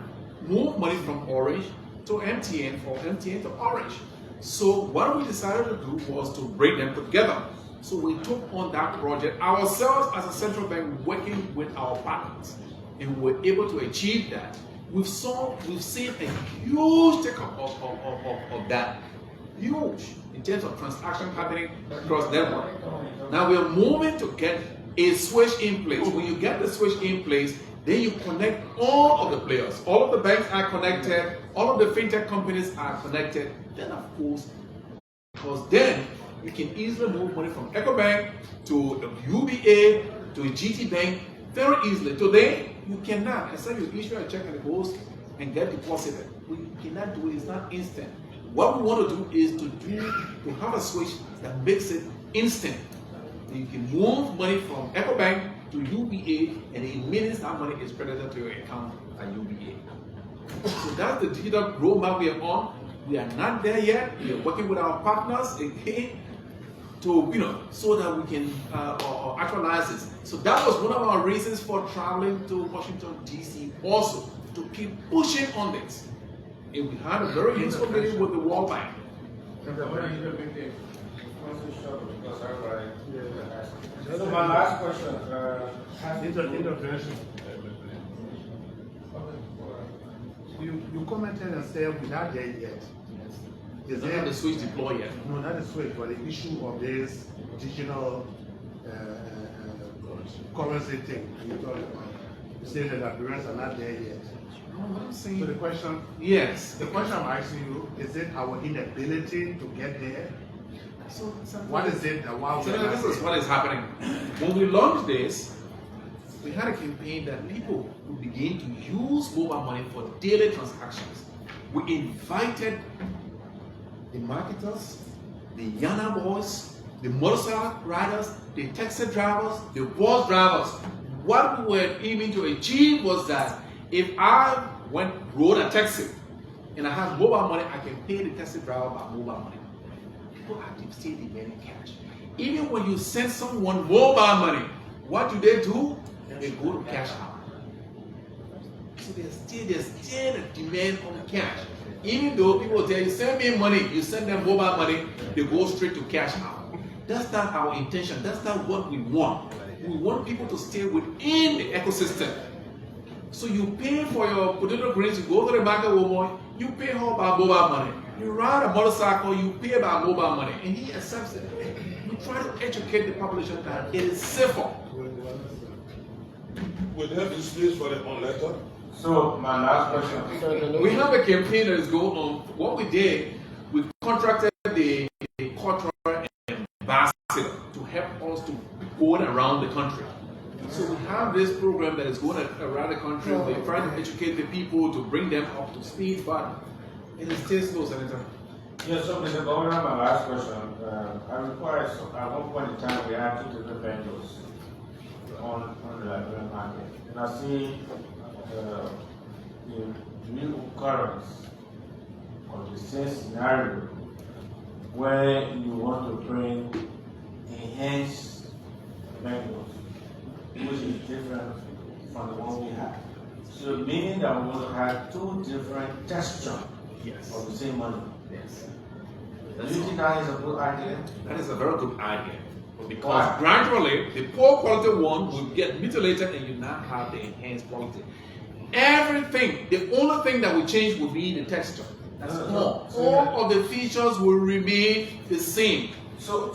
move money from Orange to MTN or MTN to Orange. So what we decided to do was to bring them together. So we took on that project ourselves as a central bank, working with our partners, and we were able to achieve that. We've seen a huge take-up of that. huge in terms of transaction happening across network. Now we are moving to get a switch in place. When you get the switch in place, then you connect all of the players. All of the banks are connected. All of the fintech companies are connected. Then of course, because then you can easily move money from EcoBank to the UBA to GT Bank very easily. Today, you cannot, except you issue a check and it goes and get deposited. We cannot do it, it's not instant. What we want to do is to have a switch that makes it instant. You can move money from EcoBank to UBA, and in minutes that money is credited to your account at UBA. So that's the digital roadmap we are on. We are not there yet. We are working with our partners again to, so that we can actualize this. So that was one of our reasons for traveling to Washington, D.C. also, to keep pushing on this. And we had a very useful meeting with the World Bank. So my last question, intervention. You commented and said we're not there yet. Is Not the switch deployed yet. No, not the switch, but the issue of this digital currency thing you talked about. You say that Liberians are not there yet. No, what I'm saying. So the question, yes, the question I'm asking you, is it our inability to get there? So what is it that why so this is what is happening. When we launched this, we had a campaign that people would begin to use mobile money for daily transactions. We invited the marketers, the Yana boys, the motorcycle riders, the taxi drivers, the bus drivers. What we were aiming to achieve was that if I rode a taxi and I have mobile money, I can pay the taxi driver by mobile money. People are still demanding cash. Even when you send someone mobile money, what do? They go to cash out. So there's still a demand on cash. Even though people tell you, send me money, you send them mobile money, they go straight to cash out. That's not our intention. That's not what we want. We want people to stay within the ecosystem. So you pay for your potato greens, you go to the market with money, you pay her by mobile money. You ride a motorcycle, you pay by mobile money. And he accepts it. We try to educate the population that it is safer. Would there be space for them on letter? So my last question. We have a campaign that is going on. What we did, we contracted the cultural ambassador to help us to go around the country. So we have this program that is going around the country. We're trying to educate the people to bring them up to speed, but it is still slow, Senator. Yes, so Mr. Governor, my last question. I require, at one point in time, we had two different vendors on the Liberian market. And I see the reoccurrence of the same scenario where you want to bring enhanced vendors, which is different from the one we have. So meaning that we want to have two different textures of the same money. Yes. Do you think that is a good idea? That is a very good idea. Because gradually, the poor quality one will get mutilated and you not have the enhanced quality. Everything, the only thing that will change will be the texture. That's all. All of the features will remain the same. So,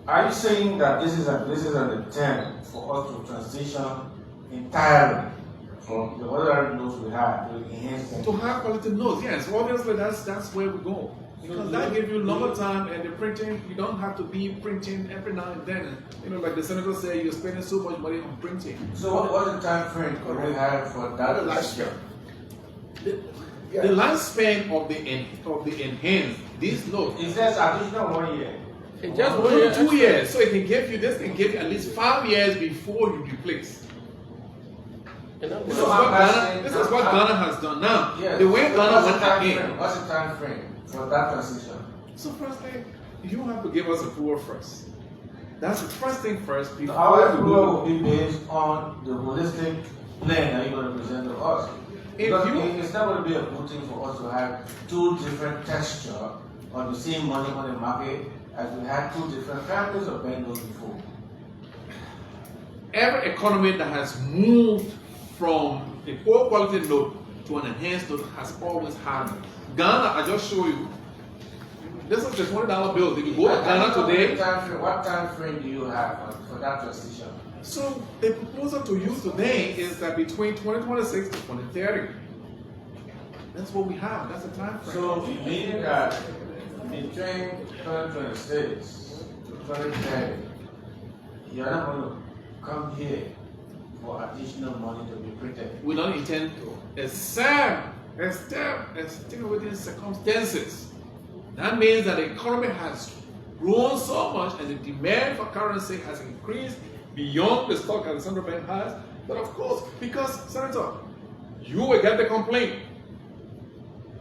are you saying that this is an attempt for us to transition entirely from the other notes we have to enhance them? To high quality notes, yes. Obviously, that's where we go. Because that gives you longer time, and the printing, you don't have to be printing every now and then. Like the senator said, you're spending so much money on printing. So what's the time frame could we have for that lifespan? The lifespan of the enhanced, these notes. It says additional 1 year. It's just 1 year, 2 years. So it can give you at least 5 years before you replace. This is what Ghana has done now. Yes. The way Ghana went again. What's the time frame for that transition? So first thing, you have to give us approval first. That's the first thing first. Our approval will be based on the holistic plan that you're going to present to us. It's not going to be a good thing for us to have two different textures of the same money on the market as we had two different families of banknotes before. Every economy that has moved from a poor quality note to an enhanced note has always had. Ghana, I just show you, This is the $20 bill. If you go to Ghana today, What time frame do you have for that transition? so the proposal to use today is that between 2026 to 2030. That's what we have. That's the time frame. So you mean that between 2026 to 2030, you're not going to come here for additional money to be printed? We don't intend to, except within circumstances. That means that the economy has grown so much and the demand for currency has increased beyond the stock that the central bank has. But of course, because, Senator, you will get the complaint.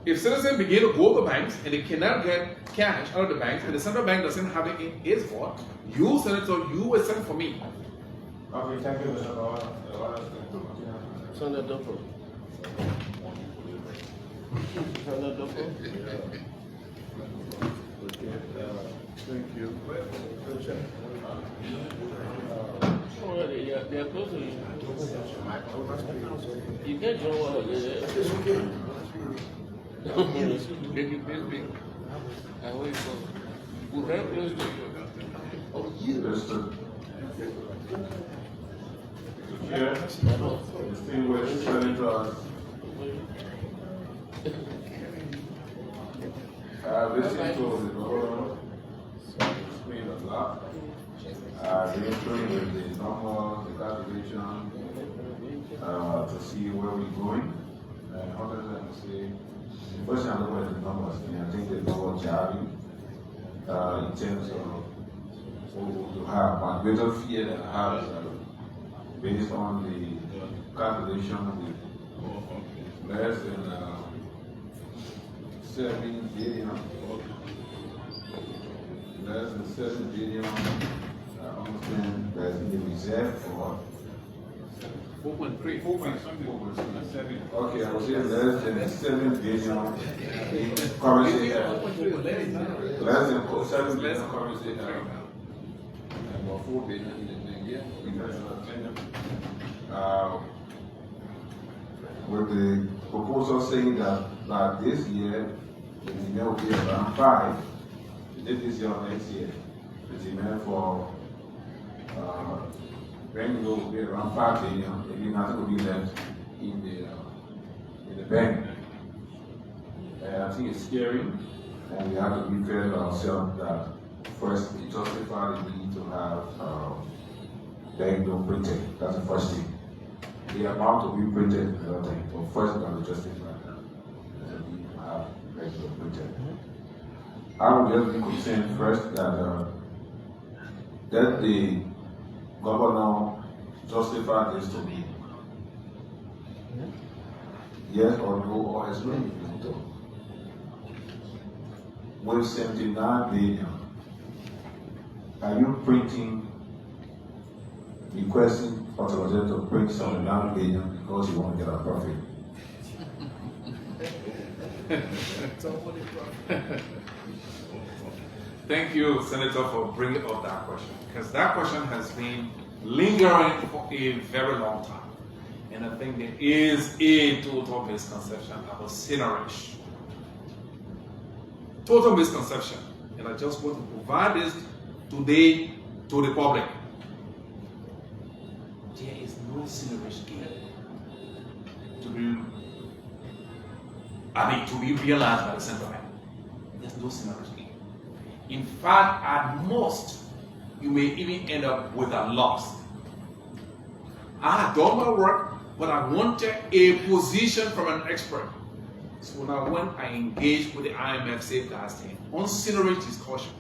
If citizens begin to go to banks and they cannot get cash out of the banks and the central bank doesn't have it in its vault, you, Senator, you will send for me. Okay, thank you, Mr. Bawala. Senator Duffo. Senator Duffo. Thank you. Oh, they are close to you. You can't draw one of them. Can you please me? I wait for. We're very close to you. Oh, Yeah, distinguished senators. I listened to the governor explain a lot. They explained with the numbers, the calculation, to see where we're going. And honestly, I would say, the first thing I look at the numbers, and I think the number jarring in terms of what we will have. My greater fear that I have is based on the calculation with less than 7 billion, less than 7 billion, understand that's in the reserve for 4.3. okay, I would say less than 7 billion in currency. Less than 7 billion currency. About 4 billion in the with the proposal saying that by this year, the demand will be around 5, this year or next year, the demand for bank loan will be around 5 billion, maybe nothing will be left in the bank. And I think it's scary, and we have to be fair to ourselves that first we justify the need to have bank loan printed. That's the first thing. The amount to be printed is another thing. But first we have to justify that. We have bank loan printed. I would just be concerned first that the governor justify this to me. Yes or no, or explain it. With 79 billion, are you printing, requesting authorization to print 79 billion because you want to get a profit? Thank you, Senator, for bringing up that question, because that question has been lingering for a very long time. And I think there is a total misconception about seigniorage. Total misconception. And I just want to provide this today to the public. There is no seigniorage gain to be realized by the central bank. There's no seigniorage gain. In fact, at most, you may even end up with a loss. I had done my work, but I wanted a position from an expert. So when I went, I engaged with the IMF safeguards team on seigniorage discussion.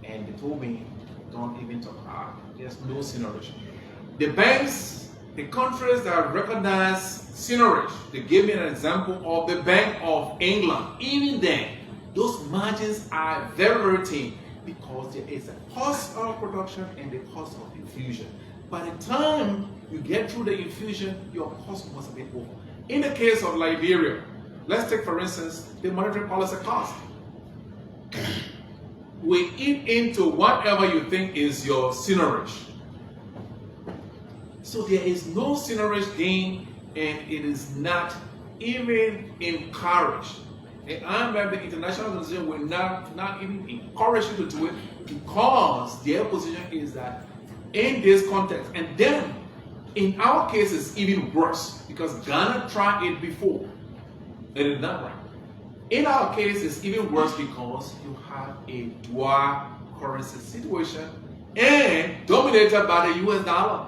And they told me, don't even talk about it. There's no seigniorage. The banks, the countries that recognize seigniorage, they gave me an example of the Bank of England. Even then, those margins are very, very thin because there is a cost of production and the cost of infusion. By the time you get through the infusion, your cost must have been over. In the case of Liberia, let's take for instance the monetary policy cost. We eat into whatever you think is your seigniorage. So there is no seigniorage gain, and it is not even encouraged The IMF, the international organization, will not even encourage you to do it because their position is that in this context, and then in our case it's even worse because Ghana tried it before. It did not work. In our case it's even worse because you have a dual currency situation and dominated by the US dollar.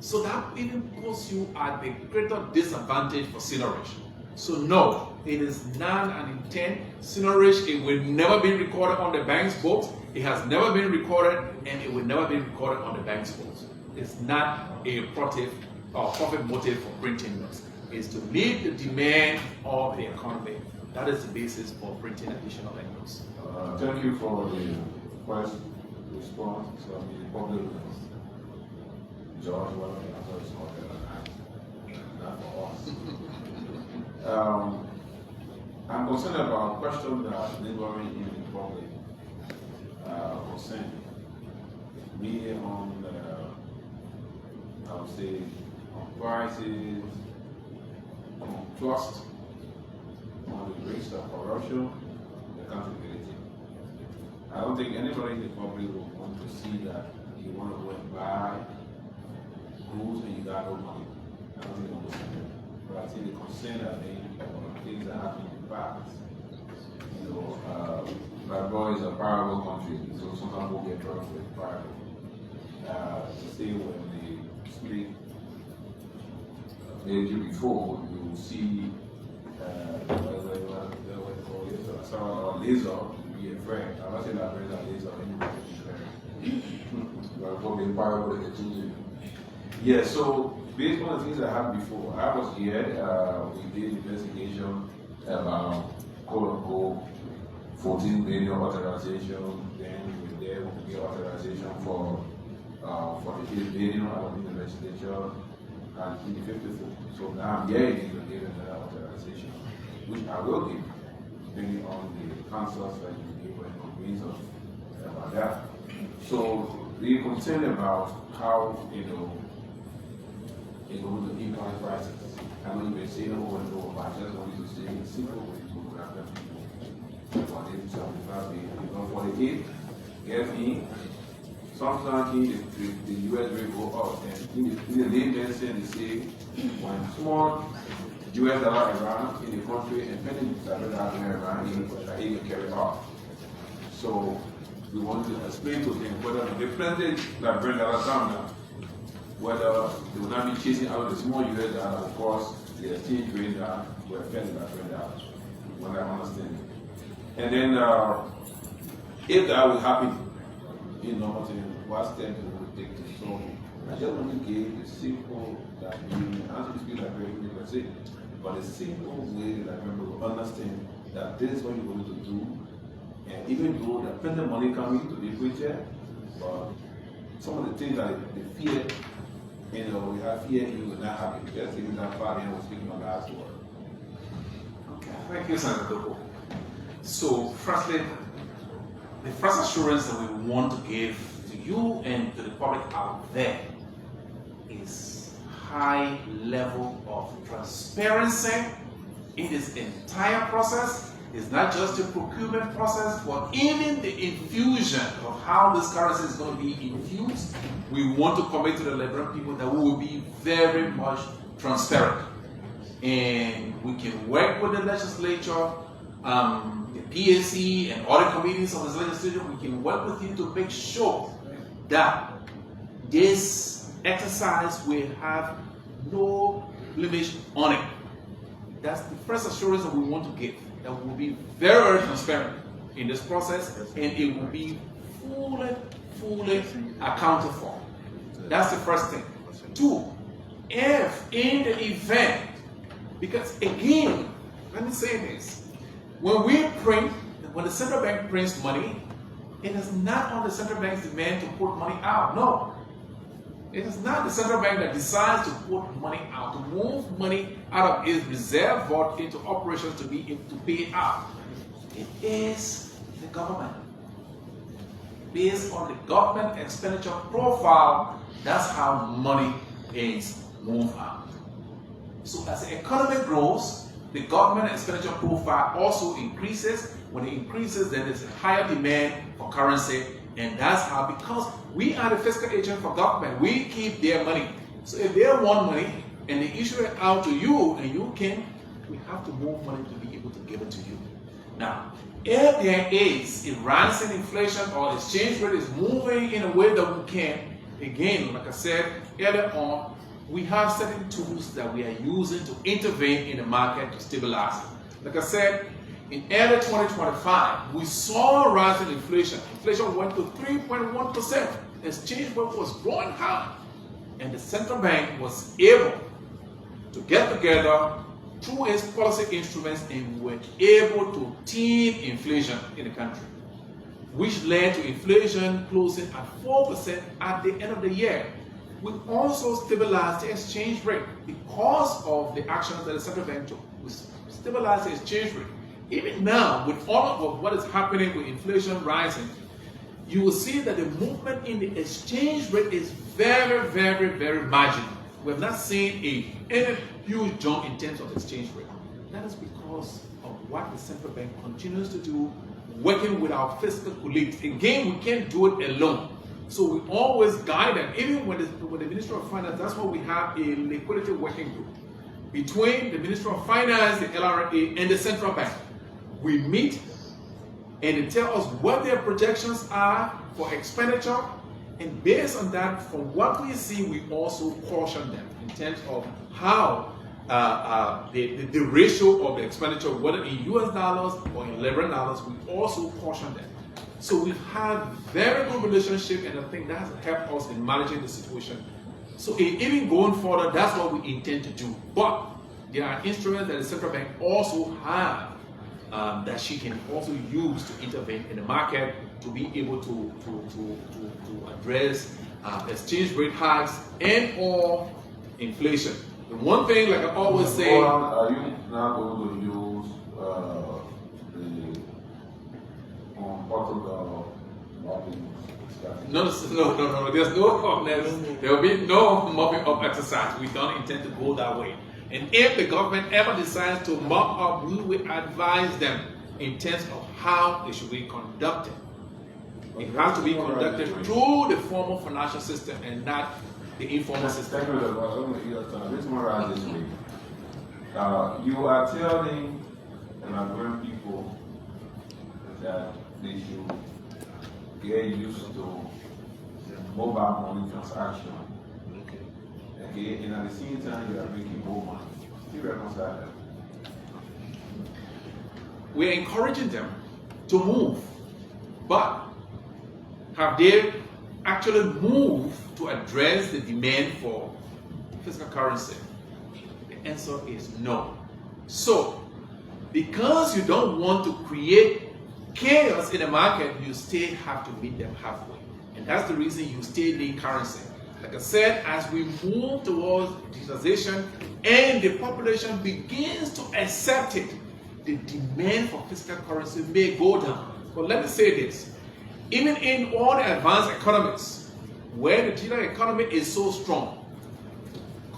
So that even puts you at a greater disadvantage for seigniorage. So no, it is not an intent. Seigniorage, it will never be recorded on the bank's books. It has never been recorded, and it will never be recorded on the bank's books. It's not a profit motive for printing notes. It's to meet the demand of the economy. That is the basis for printing additional banknotes. Thank you for the first response of the public. George, well, I thought it's not for us. I'm concerned about a question that Liberian in the public was saying. Me on, I would say, on prices, on trust, on the risk of corruption, and accountability. I don't think anybody in the public will want to see that you want to go and buy goods and you got no money. I don't think I'm saying that. But I think the concern that things that happen in the past. You know, Liberia is a parallel country, so sometimes we'll get drugged with parallel. Say when they split the year before, you will see laser to be afraid. I'm not saying that there is a laser, anybody is afraid. But for the parallel, they continue. Yeah, so based on the things that happened before, I was here, we did investigation about quote unquote 14 billion authorization, then we were there with the authorization for 48 billion out of the legislature and in the 54. So now I'm here to give another authorization, which I will give, depending on the answers that you give and convince us about that. So we're concerned about how, you know, it goes to income prices. I know you've been saying over and over, but I just want you to say it simple way to grab them people. For them to 75 billion, 48, get me. Sometimes the US will go up, and in the layman sense, they say when small US dollar around in the country and penny dollar around in the country, it can carry off. So we want to explain to them whether the percentage that bring dollar down now, whether they will not be chasing out the small US dollar, of course, the exchange rate will affect that rate out. What I understand. And then if that will happen, you know, what step it will take to solve it. I just want to give a simple, that you answer to speak like very people say, but a simple way that people will understand that this is what you're going to do. And even though the plenty of money coming to the future, but some of the things that they fear, you know, we have fear it will not happen. Just taking that far and we're speaking on last word. Okay, thank you, Senator Doko. So, firstly, the first assurance that we want to give to you and to the public out there is high level of transparency in this entire process. It's not just the procurement process, but even the infusion of how this currency is going to be infused. We want to commit to the Liberian people that we will be very much transparent. And we can work with the legislature, the PAC and other committees of the legislature. We can work with you to make sure that this exercise will have no limit on it. That's the first assurance that we want to give, that we will be very, very transparent in this process, and it will be fully accounted for. That's the first thing. Two, if in the event, because again, let me say this, when the central bank prints money, it is not on the central bank's demand to put money out. No. It is not the central bank that decides to put money out, to move money out of its reserve vault into operations to pay it out. It is the government. Based on the government expenditure profile, that's how money is moved out. So as the economy grows, the government expenditure profile also increases. When it increases, then there's a higher demand for currency, and that's how, because we are the fiscal agent for government, we keep their money. So if they want money and they issue it out to you and you can, we have to move money to be able to give it to you. Now, if there is a rising inflation or exchange rate is moving in a way that we can, again, like I said earlier on, we have certain tools that we are using to intervene in the market to stabilize it. Like I said, in early 2025, we saw a rise in inflation. Inflation went to 3.1%. Exchange rate was growing high. And the central bank was able to get together through its policy instruments and were able to tame inflation in the country, which led to inflation closing at 4% at the end of the year. We also stabilized the exchange rate because of the actions that the central bank took. We stabilized the exchange rate. Even now, with all of what is happening with inflation rising, you will see that the movement in the exchange rate is very, very, very marginal. We have not seen any huge jump in terms of exchange rate. That is because of what the central bank continues to do, working with our fiscal colleagues. Again, we can't do it alone. So we always guide them. Even when the Ministry of Finance, that's why we have a liquidity working group between the Ministry of Finance, the LRA, and the central bank. We meet and they tell us what their projections are for expenditure, and based on that, from what we see, we also caution them in terms of how the ratio of the expenditure, whether in US dollars or in Liberian dollars, we also caution them. So we have very good relationship, and I think that has helped us in managing the situation. So even going further, that's what we intend to do. But there are instruments that the central bank also have that she can also use to intervene in the market to be able to address exchange rate hikes and or inflation. The one thing, like I always say, are you now going to use the Portugal mopping? No. There's no there will be no mopping up exercise. We don't intend to go that way. And if the government ever decides to mop up, we will advise them in terms of how it should be conducted. It has to be conducted through the formal financial system and not the informal system. Thank you. Let's summarize this week. You are telling the Liberian people that they should get used to mobile money transaction. Okay, and at the same time you are making more money. You reconcile that? We are encouraging them to move, but have they actually moved to address the demand for physical currency? The answer is no. So, because you don't want to create chaos in the market, you still have to meet them halfway. And that's the reason you still need currency. Like I said, as we move towards digitalization and the population begins to accept it, the demand for physical currency may go down. But let me say this, even in all the advanced economies, where the digital economy is so strong,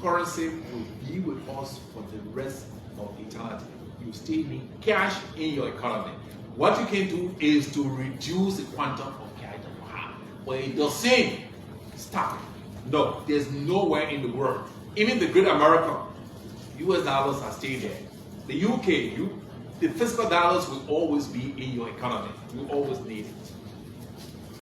currency will be with us for the rest of eternity. You still need cash in your economy. What you can do is to reduce the quantum of cash that you have. But it doesn't stop it. No, there's nowhere in the world, even the great America, US dollars are still there. The UK, the physical dollars will always be in your economy. You always need it.